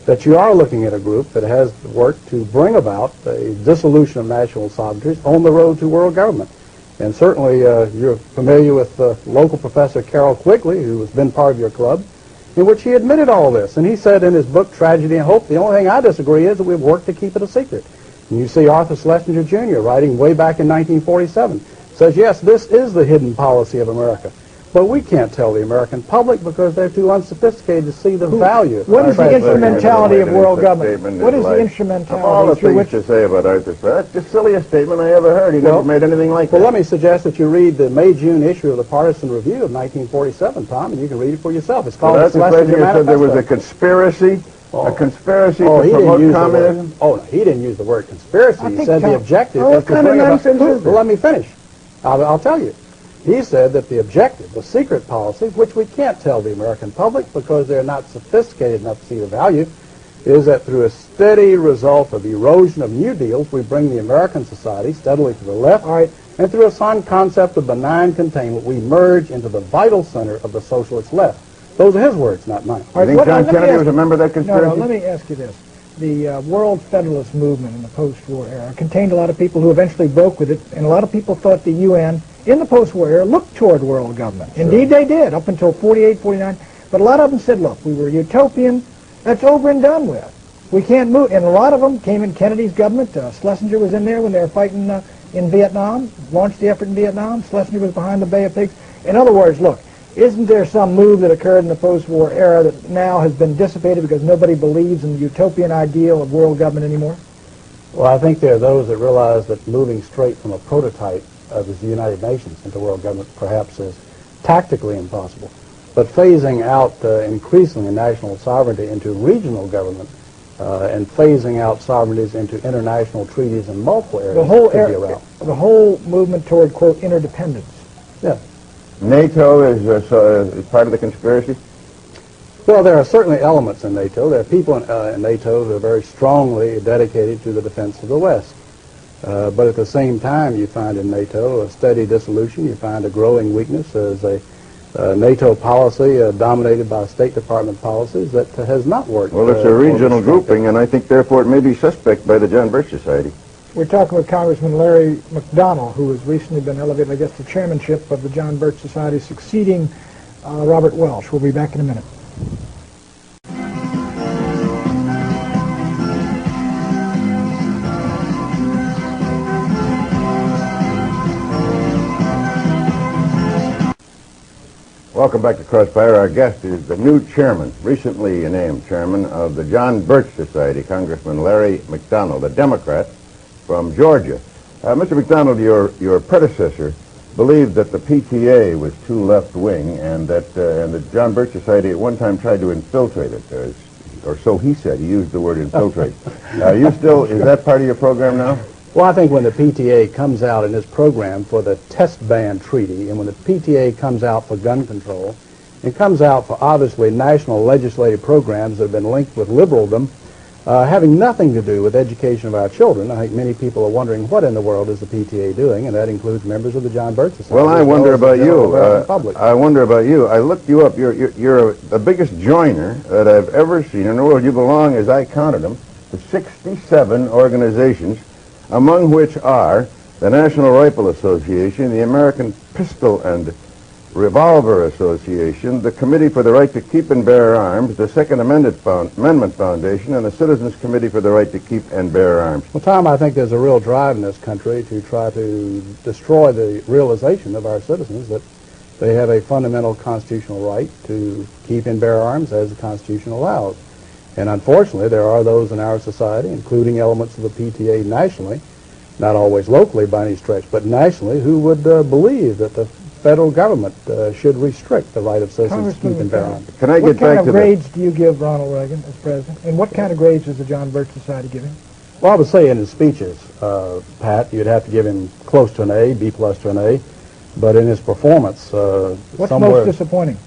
That you are looking at a group that has worked to bring about a dissolution of national sovereignties on the road to world government. And certainly you're familiar with local professor Carroll Quigley, who has been part of your club, in which he admitted all this. And he said in his book, Tragedy and Hope, the only thing I disagree is that we've worked to keep it a secret. And you see Arthur Schlesinger Jr. writing way back in 1947, says, yes, this is the hidden policy of America. But we can't tell the American public because they're too unsophisticated to see the value. What is the instrumentality of world government? What is the instrumentality? Of all the things to say about Arthur Schlesinger, that's the silliest statement I ever heard. He never made anything like that. Well, let me suggest that you read the May-June issue of the Partisan Review of 1947, Tom, and you can read it for yourself. It's called Arthur Schlesinger said there was a conspiracy, to promote communism. No, he didn't use the word conspiracy. He said the objective is to bring about... Well, let me finish. I'll tell you. He said that the objective, the secret policy, which we can't tell the American public because they're not sophisticated enough to see the value, is that through a steady result of erosion of new deals, we bring the American society steadily to the left, and through a sound concept of benign containment, we merge into the vital center of the socialist left. Those are his words, not mine. You think John Kennedy was a member of that conspiracy? No, let me ask you this. The World Federalist Movement in the post-war era contained a lot of people who eventually broke with it, and a lot of people thought the UN, in the post-war era, looked toward world government. Sure. Indeed, they did, up until 48, 49. But a lot of them said, look, we were utopian. That's over and done with. We can't move. And a lot of them came in Kennedy's government. Schlesinger was in there when they were fighting in Vietnam, launched the effort in Vietnam. Schlesinger was behind the Bay of Pigs. In other words, look, isn't there some move that occurred in the post-war era that now has been dissipated because nobody believes in the utopian ideal of world government anymore? Well, I think there are those that realize that moving straight from a prototype of the United Nations into world government perhaps is tactically impossible. But phasing out increasingly national sovereignty into regional government and phasing out sovereignties into international treaties in multiple areas could be around. The whole movement toward, quote, interdependence. Yeah. NATO is part of the conspiracy? Well, there are certainly elements in NATO. There are people in NATO who are very strongly dedicated to the defense of the West. But at the same time, you find in NATO a steady dissolution. You find a growing weakness as a NATO policy dominated by State Department policies that has not worked. Well, it's a regional grouping, and I think, therefore, it may be suspect by the John Birch Society. We're talking with Congressman Larry McDonnell, who has recently been elevated, I guess, to chairmanship of the John Birch Society, succeeding Robert Welsh. We'll be back in a minute. Welcome back to Crossfire. Our guest is the new chairman, recently named chairman of the John Birch Society, Congressman Larry McDonnell, a Democrat from Georgia. Mr. McDonnell, your predecessor believed that the PTA was too left-wing and that the John Birch Society at one time tried to infiltrate it, or so he said. He used the word infiltrate. Is that part of your program now? Well, I think when the PTA comes out in its program for the test ban treaty, and when the PTA comes out for gun control, it comes out for obviously national legislative programs that have been linked with liberaldom, having nothing to do with education of our children. I think many people are wondering what in the world is the PTA doing, and that includes members of the John Birch Society. Well, I wonder about you. I wonder about you. I looked you up. You're the biggest joiner that I've ever seen in the world. You belong, as I counted them, to 67 organizations, among which are the National Rifle Association, the American Pistol and Revolver Association, the Committee for the Right to Keep and Bear Arms, the Second Amendment Foundation, and the Citizens Committee for the Right to Keep and Bear Arms. Well, Tom, I think there's a real drive in this country to try to destroy the realization of our citizens that they have a fundamental constitutional right to keep and bear arms as the Constitution allows. And unfortunately, there are those in our society, including elements of the PTA nationally, not always locally by any stretch, but nationally, who would believe that the federal government should restrict the right of citizens to keep and bear arms. Can I get back to What kind of grades do you give Ronald Reagan as president? And what kind of grades does the John Birch Society give him? Well, I would say in his speeches, Pat, you'd have to give him close to an A, B plus to an A. But in his performance, what's most disappointing?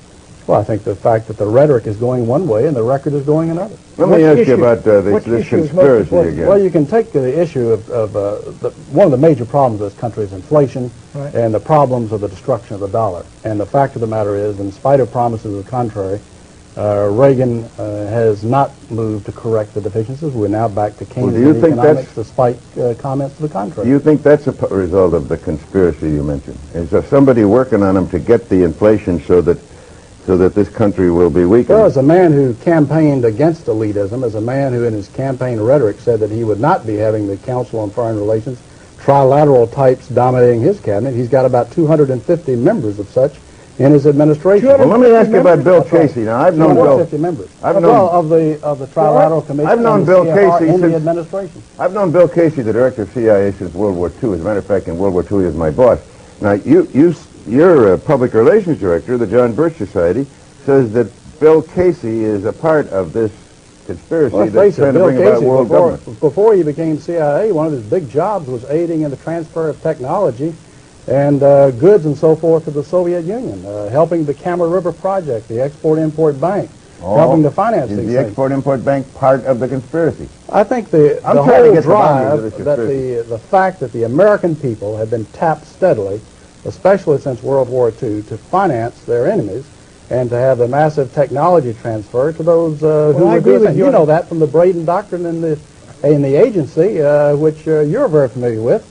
Well, I think the fact that the rhetoric is going one way and the record is going another. Let me ask you about this conspiracy again. Well, you can take the issue of one of the major problems of this country is inflation and the problems of the destruction of the dollar. And the fact of the matter is, in spite of promises to the contrary, Reagan has not moved to correct the deficiencies. We're now back to Keynesian economics despite comments to the contrary. Do you think that's a result of the conspiracy you mentioned? Is there somebody working on them to get the inflation so that this country will be weakened? Well, as a man who campaigned against elitism, as a man who in his campaign rhetoric said that he would not be having the Council on Foreign Relations trilateral types dominating his cabinet, he's got about 250 members of such in his administration. Well, let me ask you about Bill Casey. Now, I've known Bill. 250 members. Of the trilateral commission. I've known Bill Casey in the administration. I've known Bill Casey, the director of CIA, since World War II. As a matter of fact, in World War II, he was my boss. Now, your public relations director, the John Birch Society, says that Bill Casey is a part of this conspiracy that's trying to bring about world government. Before he became CIA, one of his big jobs was aiding in the transfer of technology and goods and so forth to the Soviet Union, helping the Kama River Project, the Export-Import Bank, helping to finance these Is things. the Export-Import Bank part of the conspiracy? I think the I'm whole trying to get drive, the boundaries of that this the fact that the American people have been tapped steadily, especially since World War II, to finance their enemies and to have the massive technology transfer to those who I were agree doing with that. you. You know that from the Braden Doctrine in the agency, which you're very familiar with,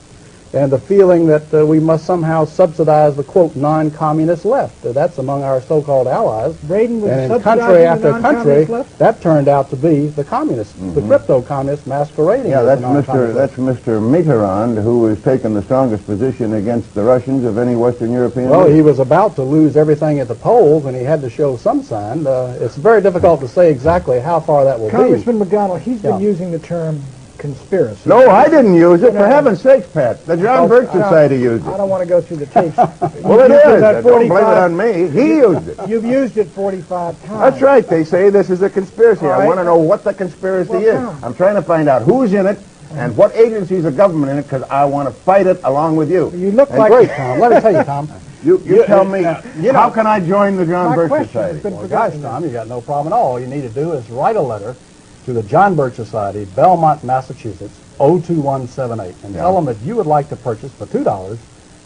and the feeling that we must somehow subsidize the, quote, non-communist left. That's among our so-called allies. Braden was And in subsidizing country the after country, non-communist left? that turned out to be the communists, the crypto-communists masquerading Yeah, as that's the non-communist left. Mr. Mitterrand, who has taken the strongest position against the Russians of any Western European Well, leader. he was about to lose everything at the polls, and he had to show some sign. It's very difficult to say exactly how far that will Congressman McDonnell, he's been using the term conspiracy. No, I didn't use it. For heaven's sakes, Pat. The John Birch Society used I it. don't want to go through the tapes. Well, it is. Don't blame it on me. He used it. You've used it 45 times. That's right. They say this is a conspiracy. All I right. want to know what the conspiracy is. Tom. I'm trying to find out who's in it and what agencies of government in it, because I want to fight it along with you. You look And like... Great, Tom. Let me tell you, Tom. You tell me, how can I join the John My Birch question Society? has been Well, gosh, forgotten. Tom, you got no problem at all. All you need to do is write a letter to the John Birch Society, Belmont, Massachusetts, 02178, and tell them that you would like to purchase for $2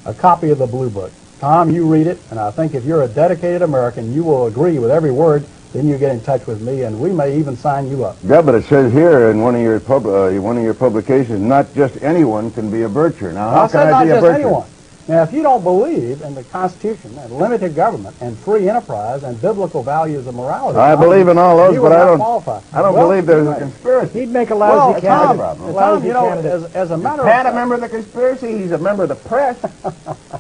a copy of the Blue Book. Tom, you read it, and I think if you're a dedicated American, you will agree with every word. Then you get in touch with me, and we may even sign you up. Yeah, but it says here in one of your publications, not just anyone can be a Bircher. Now, how I said can I not be a just Bircher? anyone. Now, if you don't believe in the Constitution and limited government and free enterprise and biblical values of morality, I believe in all those, you but would I not don't. qualify. I don't Well, believe there's a right. conspiracy. He'd make a Well, lousy Tom, candidate. Tom, you know, as a matter Is Pat of a member of the conspiracy? He's a member of the press.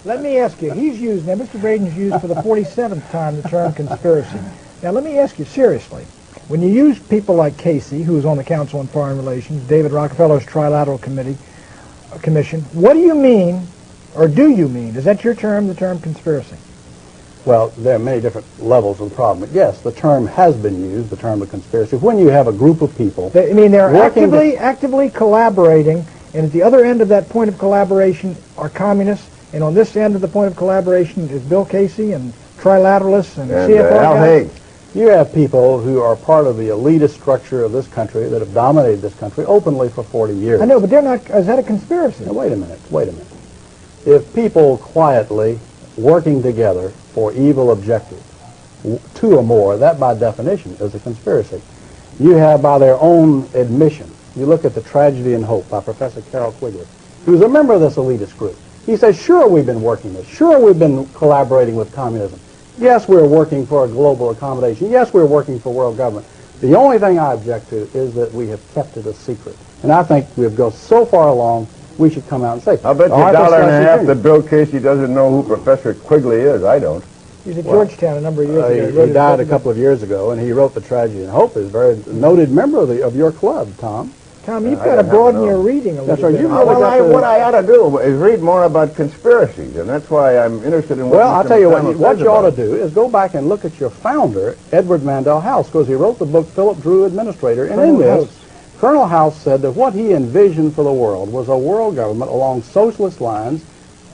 Let me ask you, Mr. Braden's used for the 47th time the term conspiracy. Now, let me ask you seriously. When you use people like Casey, who's on the Council on Foreign Relations, David Rockefeller's Trilateral Commission, what do you mean, or do you mean, is that your term, the term conspiracy? Well, there are many different levels of the problem. But yes, the term has been used, the term of conspiracy. When you have a group of people... I mean, they're working actively collaborating, and at the other end of that point of collaboration are communists, and on this end of the point of collaboration is Bill Casey and trilateralists and CFR Al guys. Haig. You have people who are part of the elitist structure of this country that have dominated this country openly for 40 years. I know, but they're not, is that a conspiracy? Now, wait a minute. If people quietly working together for evil objectives, two or more, that by definition is a conspiracy. You have, by their own admission, you look at The Tragedy and Hope by Professor Carroll Quigley, who's a member of this elitist group. He says, sure, we've been working this. Sure, we've been collaborating with communism. Yes, we're working for a global accommodation. Yes, we're working for world government. The only thing I object to is that we have kept it a secret. And I think we've gone so far along, we should come out and say, I'll bet you $1.50 that Bill Casey doesn't know who Professor Quigley is. I don't. He's at Georgetown a number of years ago. He died a couple of years ago, and he wrote The Tragedy and Hope. He's a very noted member of your club, Tom. Tom, you've got to broaden your reading a little bit. What I ought to do is read more about conspiracies, and that's why I'm interested in what Well, I'll tell you what you ought to do. do is go back and look at your founder, Edward Mandell House, because he wrote the book Philip Drew Administrator, and in this, Colonel House said that what he envisioned for the world was a world government along socialist lines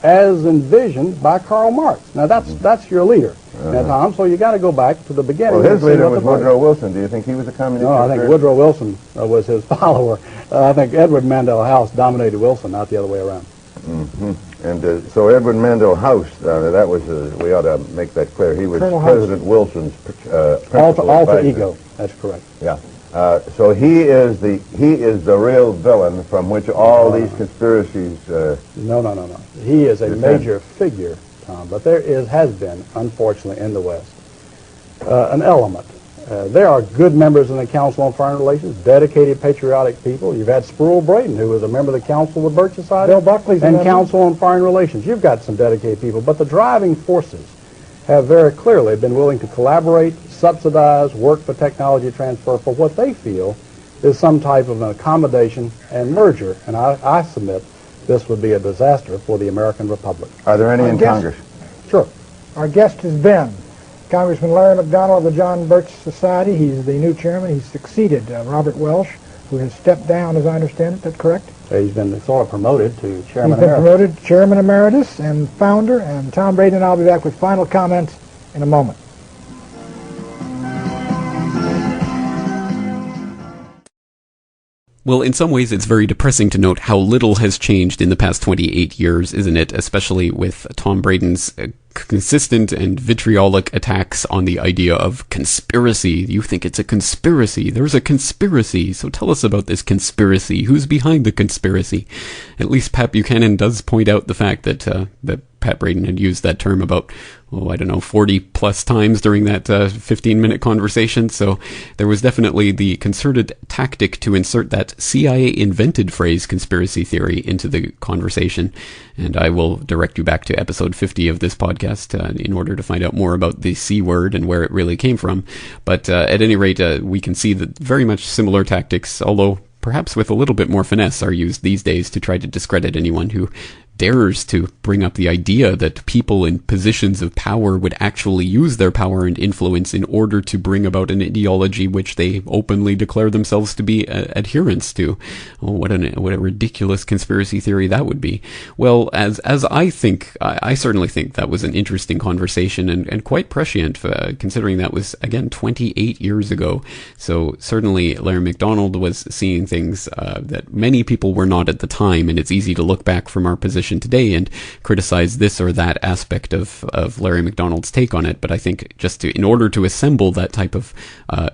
as envisioned by Karl Marx. Now, that's your leader, now, Tom, so you got to go back to the beginning. Well, his leader was Woodrow Wilson. Do you think he was a communist? No, I think Woodrow Wilson was his follower. I think Edward Mandell House dominated Wilson, not the other way around. Mm-hmm. And so Edward Mandell House, that was, we ought to make that clear. He was Colonel President Wilson's alter advisor. ego. That's correct. Yeah. So he is the real villain from which all these conspiracies. No. He is a major figure, Tom. But there has been, unfortunately, in the West, an element. There are good members in the Council on Foreign Relations, dedicated, patriotic people. You've had Sproul Braden, who was a member of the Council of the Birch Society. Bill Buckley's a and member. Council on Foreign Relations. You've got some dedicated people. But the driving forces have very clearly been willing to collaborate, subsidize, work for technology transfer for what they feel is some type of an accommodation and merger. And I submit this would be a disaster for the American Republic. Are there any in Congress? Sure. Our guest has been Congressman Larry McDonnell of the John Birch Society. He's the new chairman. He's succeeded Robert Welsh, who has stepped down, as I understand it. That's correct? He's been sort of promoted to chairman He's been emeritus. promoted to chairman emeritus and founder, and Tom Braden and I will be back with final comments in a moment. Well, in some ways, it's very depressing to note how little has changed in the past 28 years, isn't it? Especially with Tom Braden's consistent and vitriolic attacks on the idea of conspiracy. You think it's a conspiracy. There's a conspiracy. So tell us about this conspiracy. Who's behind the conspiracy? At least Pat Buchanan does point out the fact that Pat Braden had used that term about, 40 plus times during that 15-minute conversation. So there was definitely the concerted tactic to insert that CIA-invented phrase, conspiracy theory, into the conversation. And I will direct you back to episode 50 of this podcast in order to find out more about the C word and where it really came from. But at any rate, we can see that very much similar tactics, although perhaps with a little bit more finesse, are used these days to try to discredit anyone who dares to bring up the idea that people in positions of power would actually use their power and influence in order to bring about an ideology which they openly declare themselves to be adherents to. Oh, what a ridiculous conspiracy theory that would be. Well, as I think, I certainly think that was an interesting conversation and quite prescient, considering that was, again, 28 years ago. So certainly Larry McDonald was seeing things that many people were not at the time, and it's easy to look back from our position today and criticize this or that aspect of Larry McDonald's take on it. But I think in order to assemble that type of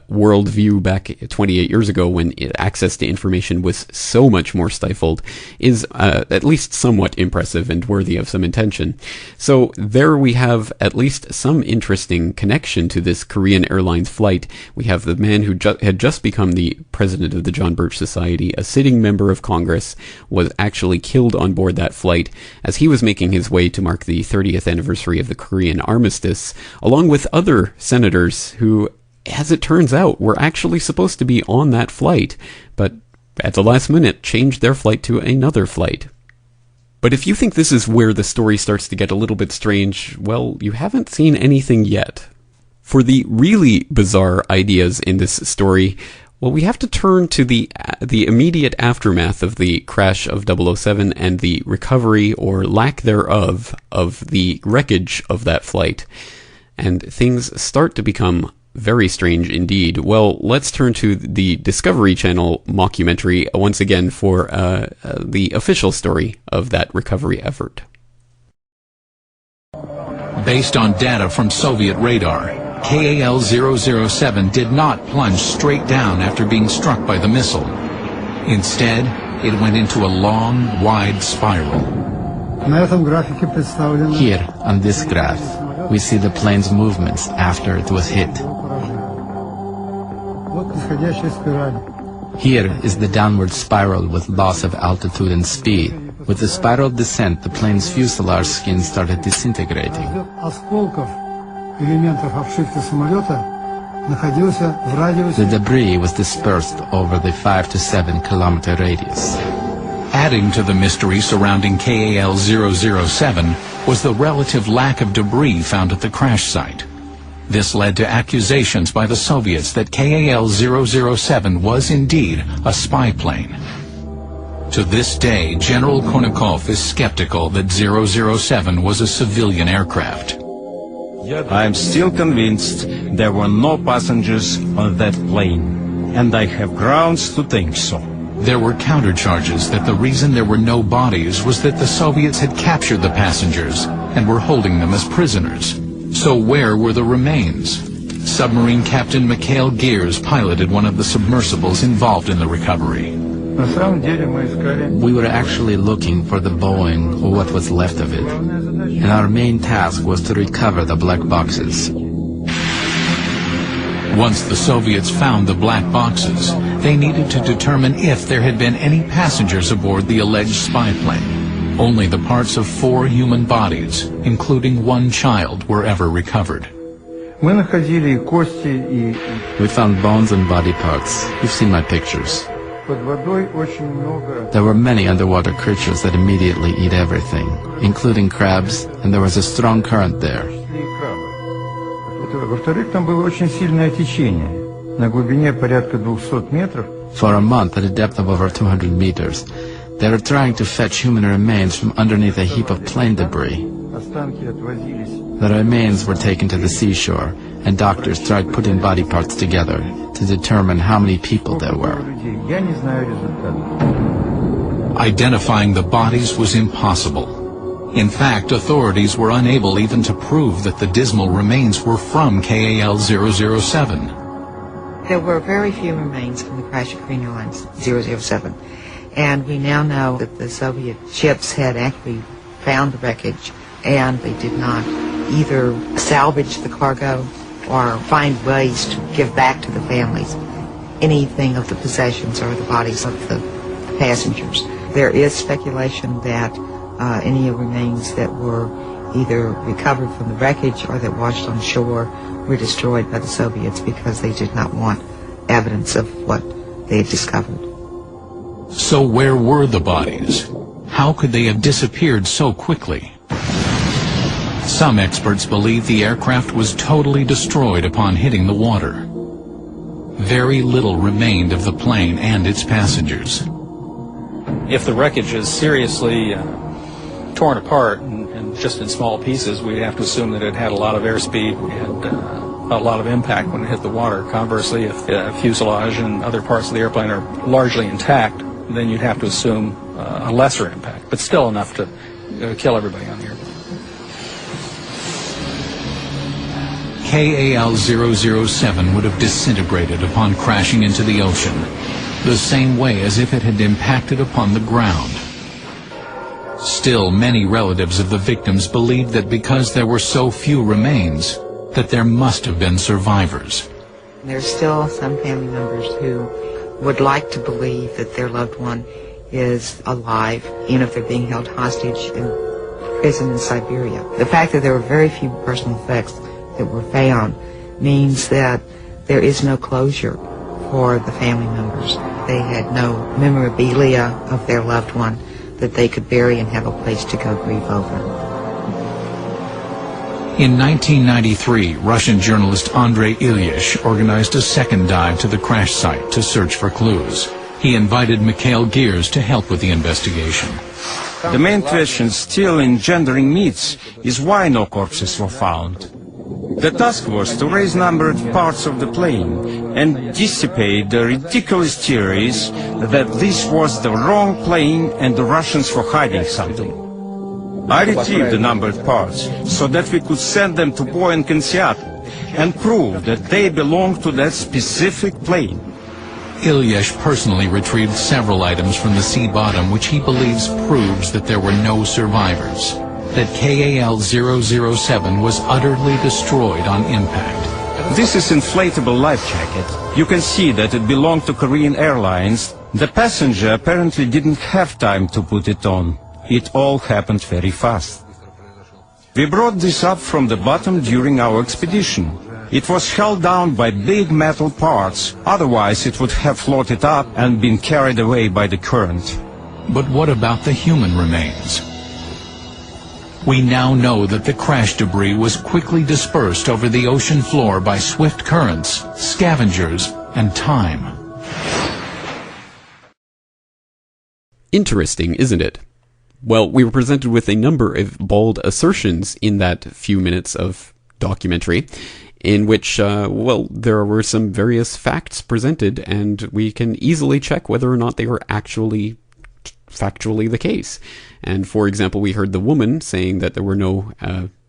worldview back 28 years ago, when access to information was so much more stifled, is at least somewhat impressive and worthy of some attention. So there we have at least some interesting connection to this Korean Airlines flight. We have the man who had just become the president of the John Birch Society, a sitting member of Congress, was actually killed on board that flight as he was making his way to mark the 30th anniversary of the Korean armistice, along with other senators who, as it turns out, were actually supposed to be on that flight, but at the last minute changed their flight to another flight. But if you think this is where the story starts to get a little bit strange, well, you haven't seen anything yet. For the really bizarre ideas in this story, well, we have to turn to the immediate aftermath of the crash of 007 and the recovery, or lack thereof, of the wreckage of that flight. And things start to become very strange indeed. Well, let's turn to the Discovery Channel mockumentary once again for the official story of that recovery effort. Based on data from Soviet radar, KAL-007 did not plunge straight down after being struck by the missile. Instead, it went into a long, wide spiral. Here, on this graph, we see the plane's movements after it was hit. Here is the downward spiral with loss of altitude and speed. With the spiral descent, the plane's fuselage skin started disintegrating. The debris was dispersed over the 5 to 7 kilometer radius. Adding to the mystery surrounding KAL-007 was the relative lack of debris found at the crash site. This led to accusations by the Soviets that KAL-007 was indeed a spy plane. To this day, General Konakov is skeptical that 007 was a civilian aircraft. I am still convinced there were no passengers on that plane, and I have grounds to think so. There were countercharges that the reason there were no bodies was that the Soviets had captured the passengers and were holding them as prisoners. So where were the remains? Submarine Captain Mikhail Gears piloted one of the submersibles involved in the recovery. We were actually looking for the Boeing, or what was left of it, and our main task was to recover the black boxes. Once the Soviets found the black boxes, they needed to determine if there had been any passengers aboard the alleged spy plane. Only the parts of 4 human bodies, including 1 child, were ever recovered. We found bones and body parts. You've seen my pictures. There were many underwater creatures that immediately eat everything, including crabs, and there was a strong current there. For a month, at a depth of over 200 meters, they were trying to fetch human remains from underneath a heap of plane debris. The remains were taken to the seashore, and doctors tried putting body parts together to determine how many people there were. Identifying the bodies was impossible. In fact, authorities were unable even to prove that the dismal remains were from KAL-007. There were very few remains from the crash of Korean Airlines 007, and we now know that the Soviet ships had actually found the wreckage, and they did not either salvage the cargo or find ways to give back to the families anything of the possessions or the bodies of the passengers. There is speculation that any remains that were either recovered from the wreckage or that washed on shore were destroyed by the Soviets because they did not want evidence of what they had discovered. So where were the bodies? How could they have disappeared so quickly? Some experts believe the aircraft was totally destroyed upon hitting the water. Very little remained of the plane and its passengers. If the wreckage is seriously torn apart and just in small pieces, we'd have to assume that it had a lot of airspeed and a lot of impact when it hit the water. Conversely, if the fuselage and other parts of the airplane are largely intact, then you'd have to assume a lesser impact, but still enough to kill everybody on the airplane. KAL-007 would have disintegrated upon crashing into the ocean, the same way as if it had impacted upon the ground. Still, many relatives of the victims believed that because there were so few remains, that there must have been survivors. There's still some family members who would like to believe that their loved one is alive, even if they're being held hostage in prison in Siberia. The fact that there were very few personal effects that were found means that there is no closure for the family members. They had no memorabilia of their loved one that they could bury and have a place to go grieve over. In 1993, Russian journalist Andrei Ilyich organized a second dive to the crash site to search for clues. He invited Mikhail Gears to help with the investigation. The main question still engendering myths is why no corpses were found. The task was to raise numbered parts of the plane and dissipate the ridiculous theories that this was the wrong plane and the Russians were hiding something. I retrieved the numbered parts so that we could send them to Boeing in Seattle and prove that they belong to that specific plane. Ilyich personally retrieved several items from the sea bottom which he believes proves that there were no survivors, that KAL-007 was utterly destroyed on impact. This is inflatable life jacket. You can see that it belonged to Korean Airlines. The passenger apparently didn't have time to put it on. It all happened very fast. We brought this up from the bottom during our expedition. It was held down by big metal parts, otherwise it would have floated up and been carried away by the current. But what about the human remains? We now know that the crash debris was quickly dispersed over the ocean floor by swift currents, scavengers, and time. Interesting, isn't it? Well, we were presented with a number of bold assertions in that few minutes of documentary, in which, there were some various facts presented, and we can easily check whether or not they were actually factually the case. And for example, we heard the woman saying that there were no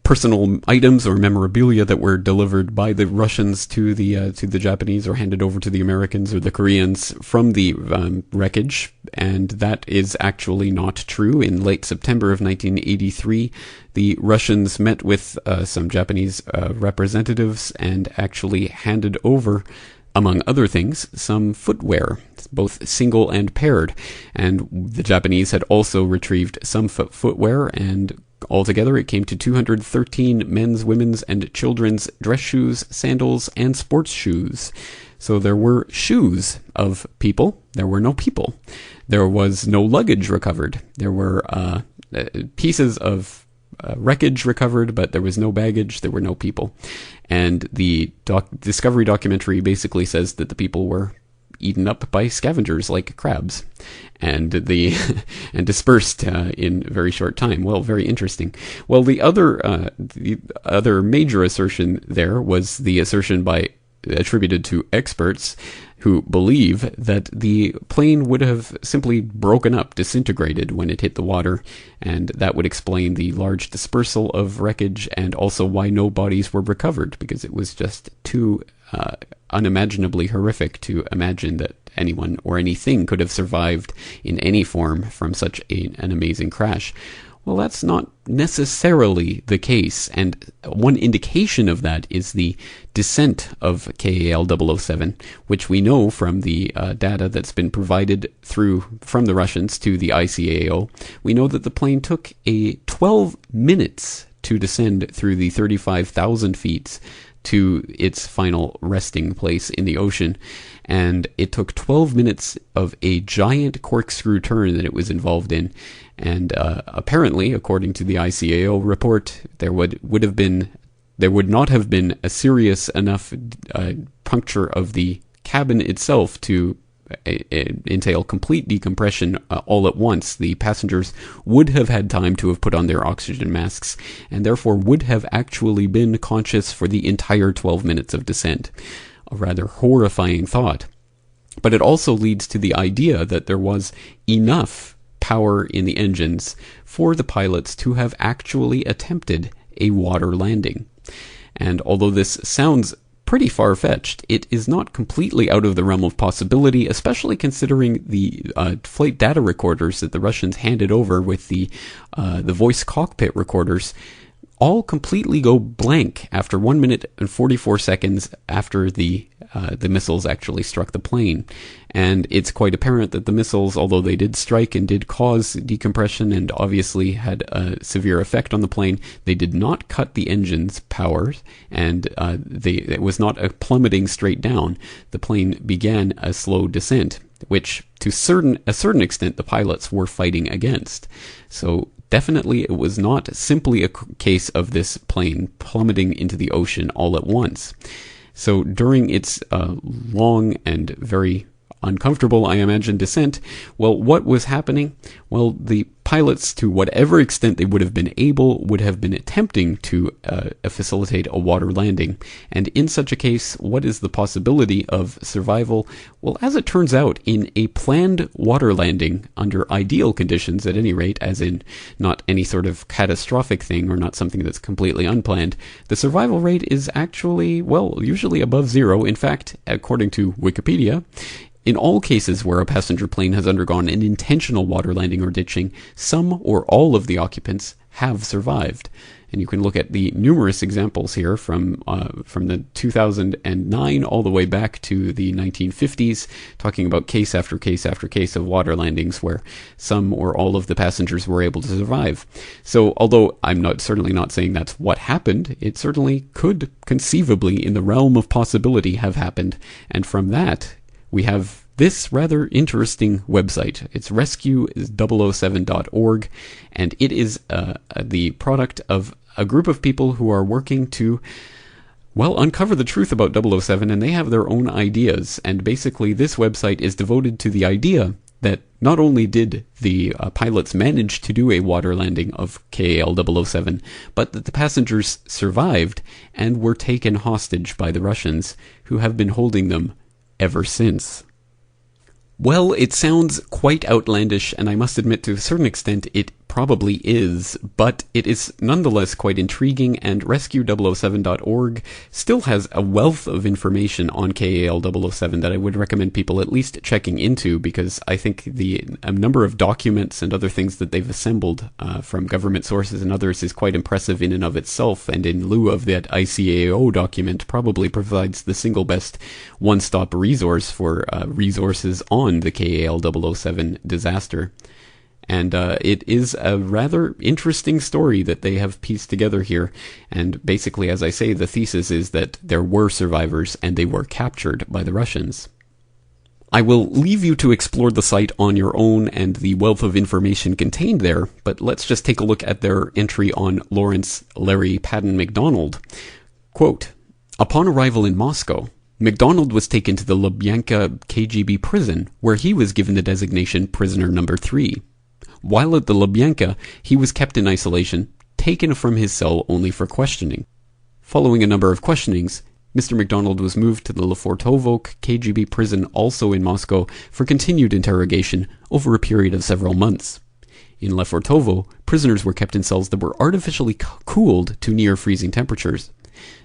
personal items or memorabilia that were delivered by the Russians to the Japanese or handed over to the Americans or the Koreans from the wreckage, and that is actually not true. In late September of 1983, the Russians met with some Japanese representatives and actually handed over, among other things, some footwear, both single and paired. And the Japanese had also retrieved some footwear, and altogether it came to 213 men's, women's, and children's dress shoes, sandals, and sports shoes. So there were shoes of people. There were no people. There was no luggage recovered. There were pieces of wreckage recovered, but there was no baggage. There were no people. And the Discovery documentary basically says that the people were eaten up by scavengers like crabs, and and dispersed in a very short time. Well, very interesting. Well, the other major assertion there was the assertion attributed to experts who believe that the plane would have simply broken up, disintegrated when it hit the water, and that would explain the large dispersal of wreckage, and also why no bodies were recovered, because it was just too unimaginably horrific to imagine that anyone or anything could have survived in any form from such an amazing crash. Well, that's not necessarily the case, and one indication of that is the descent of KAL-007, which we know from the data that's been provided from the Russians to the ICAO. We know that the plane took 12 minutes to descend through the 35,000 feet to its final resting place in the ocean, and it took 12 minutes of a giant corkscrew turn that it was involved in. And apparently, according to the ICAO report, there would not have been a serious enough puncture of the cabin itself to entail complete decompression all at once. The passengers would have had time to have put on their oxygen masks, and therefore would have actually been conscious for the entire 12 minutes of descent. A rather horrifying thought. But it also leads to the idea that there was enough power in the engines for the pilots to have actually attempted a water landing. And although this sounds pretty far-fetched, it is not completely out of the realm of possibility, especially considering the flight data recorders that the Russians handed over with the voice cockpit recorders all completely go blank after 1 minute and 44 seconds after the missiles actually struck the plane. And it's quite apparent that the missiles, although they did strike and did cause decompression and obviously had a severe effect on the plane, they did not cut the engine's power, and it was not a plummeting straight down. The plane began a slow descent, which to a certain extent the pilots were fighting against. So definitely it was not simply a case of this plane plummeting into the ocean all at once. So during its long and very uncomfortable, I imagine, descent, well, what was happening? Well, the pilots, to whatever extent they would have been able, would have been attempting to facilitate a water landing. And in such a case, what is the possibility of survival? Well, as it turns out, in a planned water landing, under ideal conditions at any rate, as in not any sort of catastrophic thing or not something that's completely unplanned, the survival rate is actually, well, usually above zero. In fact, according to Wikipedia, in all cases where a passenger plane has undergone an intentional water landing or ditching, some or all of the occupants have survived. And you can look at the numerous examples here from the 2009 all the way back to the 1950s, talking about case after case after case of water landings where some or all of the passengers were able to survive. So although I'm certainly not saying that's what happened, it certainly could conceivably, in the realm of possibility, have happened. And from that, we have this rather interesting website. It's rescue007.org, and it is the product of a group of people who are working to, well, uncover the truth about 007, and they have their own ideas. And basically, this website is devoted to the idea that not only did the pilots manage to do a water landing of KAL-007, but that the passengers survived and were taken hostage by the Russians, who have been holding them ever since. Well, it sounds quite outlandish, and I must admit to a certain extent it probably is, but it is nonetheless quite intriguing, and rescue007.org still has a wealth of information on KAL-007 that I would recommend people at least checking into, because I think a number of documents and other things that they've assembled from government sources and others is quite impressive in and of itself, and in lieu of that ICAO document, probably provides the single best one-stop resource for resources on the KAL-007 disaster. And it is a rather interesting story that they have pieced together here. And basically, as I say, the thesis is that there were survivors and they were captured by the Russians. I will leave you to explore the site on your own and the wealth of information contained there, but let's just take a look at their entry on Lawrence Larry Patton MacDonald. Quote, Upon arrival in Moscow, MacDonald was taken to the Lubyanka KGB prison, where he was given the designation prisoner number 3. While at the Lubyanka, he was kept in isolation, taken from his cell only for questioning. Following a number of questionings, Mr. MacDonald was moved to the Lefortovo KGB prison, also in Moscow, for continued interrogation over a period of several months. In Lefortovo, prisoners were kept in cells that were artificially cooled to near freezing temperatures.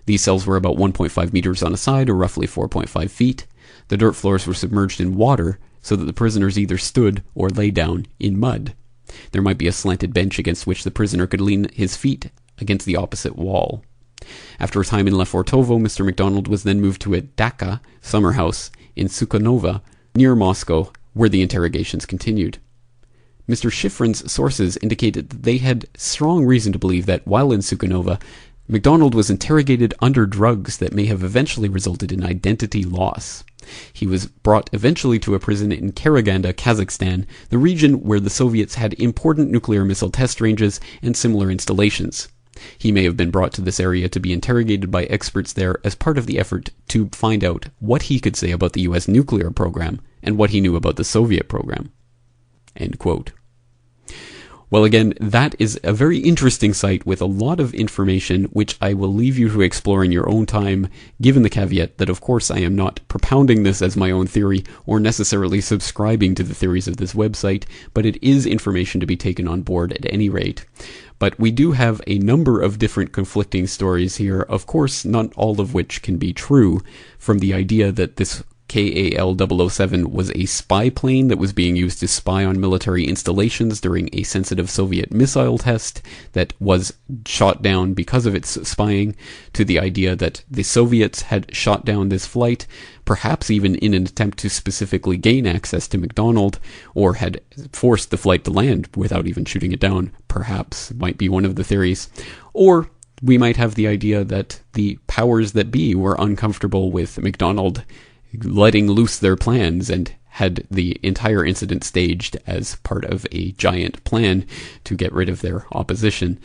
These cells were about 1.5 meters on a side, or roughly 4.5 feet. The dirt floors were submerged in water, so that the prisoners either stood or lay down in mud. There might be a slanted bench against which the prisoner could lean his feet against the opposite wall. After a time in Lefortovo, Mr. MacDonald was then moved to a dacha summer house in Sukhanova, near Moscow, where the interrogations continued. Mr. Schifrin's sources indicated that they had strong reason to believe that, while in Sukhanova, MacDonald was interrogated under drugs that may have eventually resulted in identity loss. He was brought eventually to a prison in Karaganda, Kazakhstan, the region where the Soviets had important nuclear missile test ranges and similar installations. He may have been brought to this area to be interrogated by experts there as part of the effort to find out what he could say about the U.S. nuclear program and what he knew about the Soviet program. End quote. Well, again, that is a very interesting site with a lot of information, which I will leave you to explore in your own time, given the caveat that, of course, I am not propounding this as my own theory or necessarily subscribing to the theories of this website, but it is information to be taken on board at any rate. But we do have a number of different conflicting stories here, of course, not all of which can be true, from the idea that this KAL-007 was a spy plane that was being used to spy on military installations during a sensitive Soviet missile test that was shot down because of its spying, to the idea that the Soviets had shot down this flight, perhaps even in an attempt to specifically gain access to MacDonald, or had forced the flight to land without even shooting it down, perhaps, might be one of the theories. Or we might have the idea that the powers that be were uncomfortable with MacDonald letting loose their plans and had the entire incident staged as part of a giant plan to get rid of their opposition.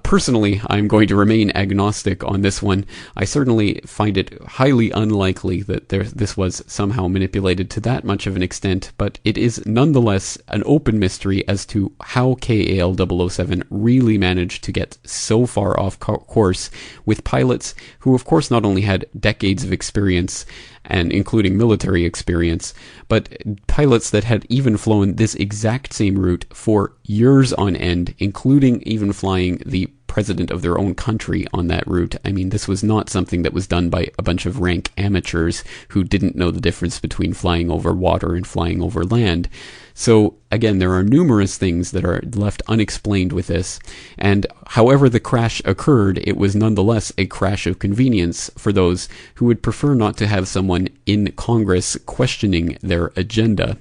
Personally, I'm going to remain agnostic on this one. I certainly find it highly unlikely that this was somehow manipulated to that much of an extent, but it is nonetheless an open mystery as to how KAL-007 really managed to get so far off course with pilots who, of course, not only had decades of experience, and including military experience, but pilots that had even flown this exact same route for years on end, including even flying the president of their own country on that route. I mean, this was not something that was done by a bunch of rank amateurs who didn't know the difference between flying over water and flying over land. So, again, there are numerous things that are left unexplained with this, and however the crash occurred, it was nonetheless a crash of convenience for those who would prefer not to have someone in Congress questioning their agenda.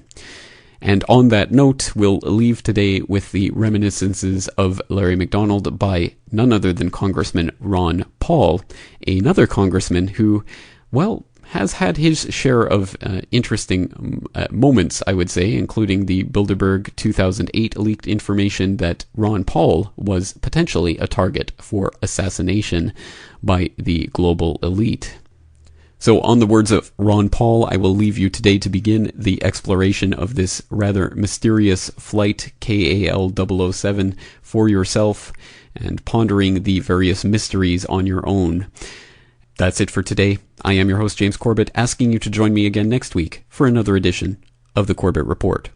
And on that note, we'll leave today with the reminiscences of Larry MacDonald by none other than Congressman Ron Paul, another congressman who, well, has had his share of interesting moments, I would say, including the Bilderberg 2008 leaked information that Ron Paul was potentially a target for assassination by the global elite. So on the words of Ron Paul, I will leave you today to begin the exploration of this rather mysterious flight KAL-007 for yourself and pondering the various mysteries on your own. That's it for today. I am your host, James Corbett, asking you to join me again next week for another edition of the Corbett Report.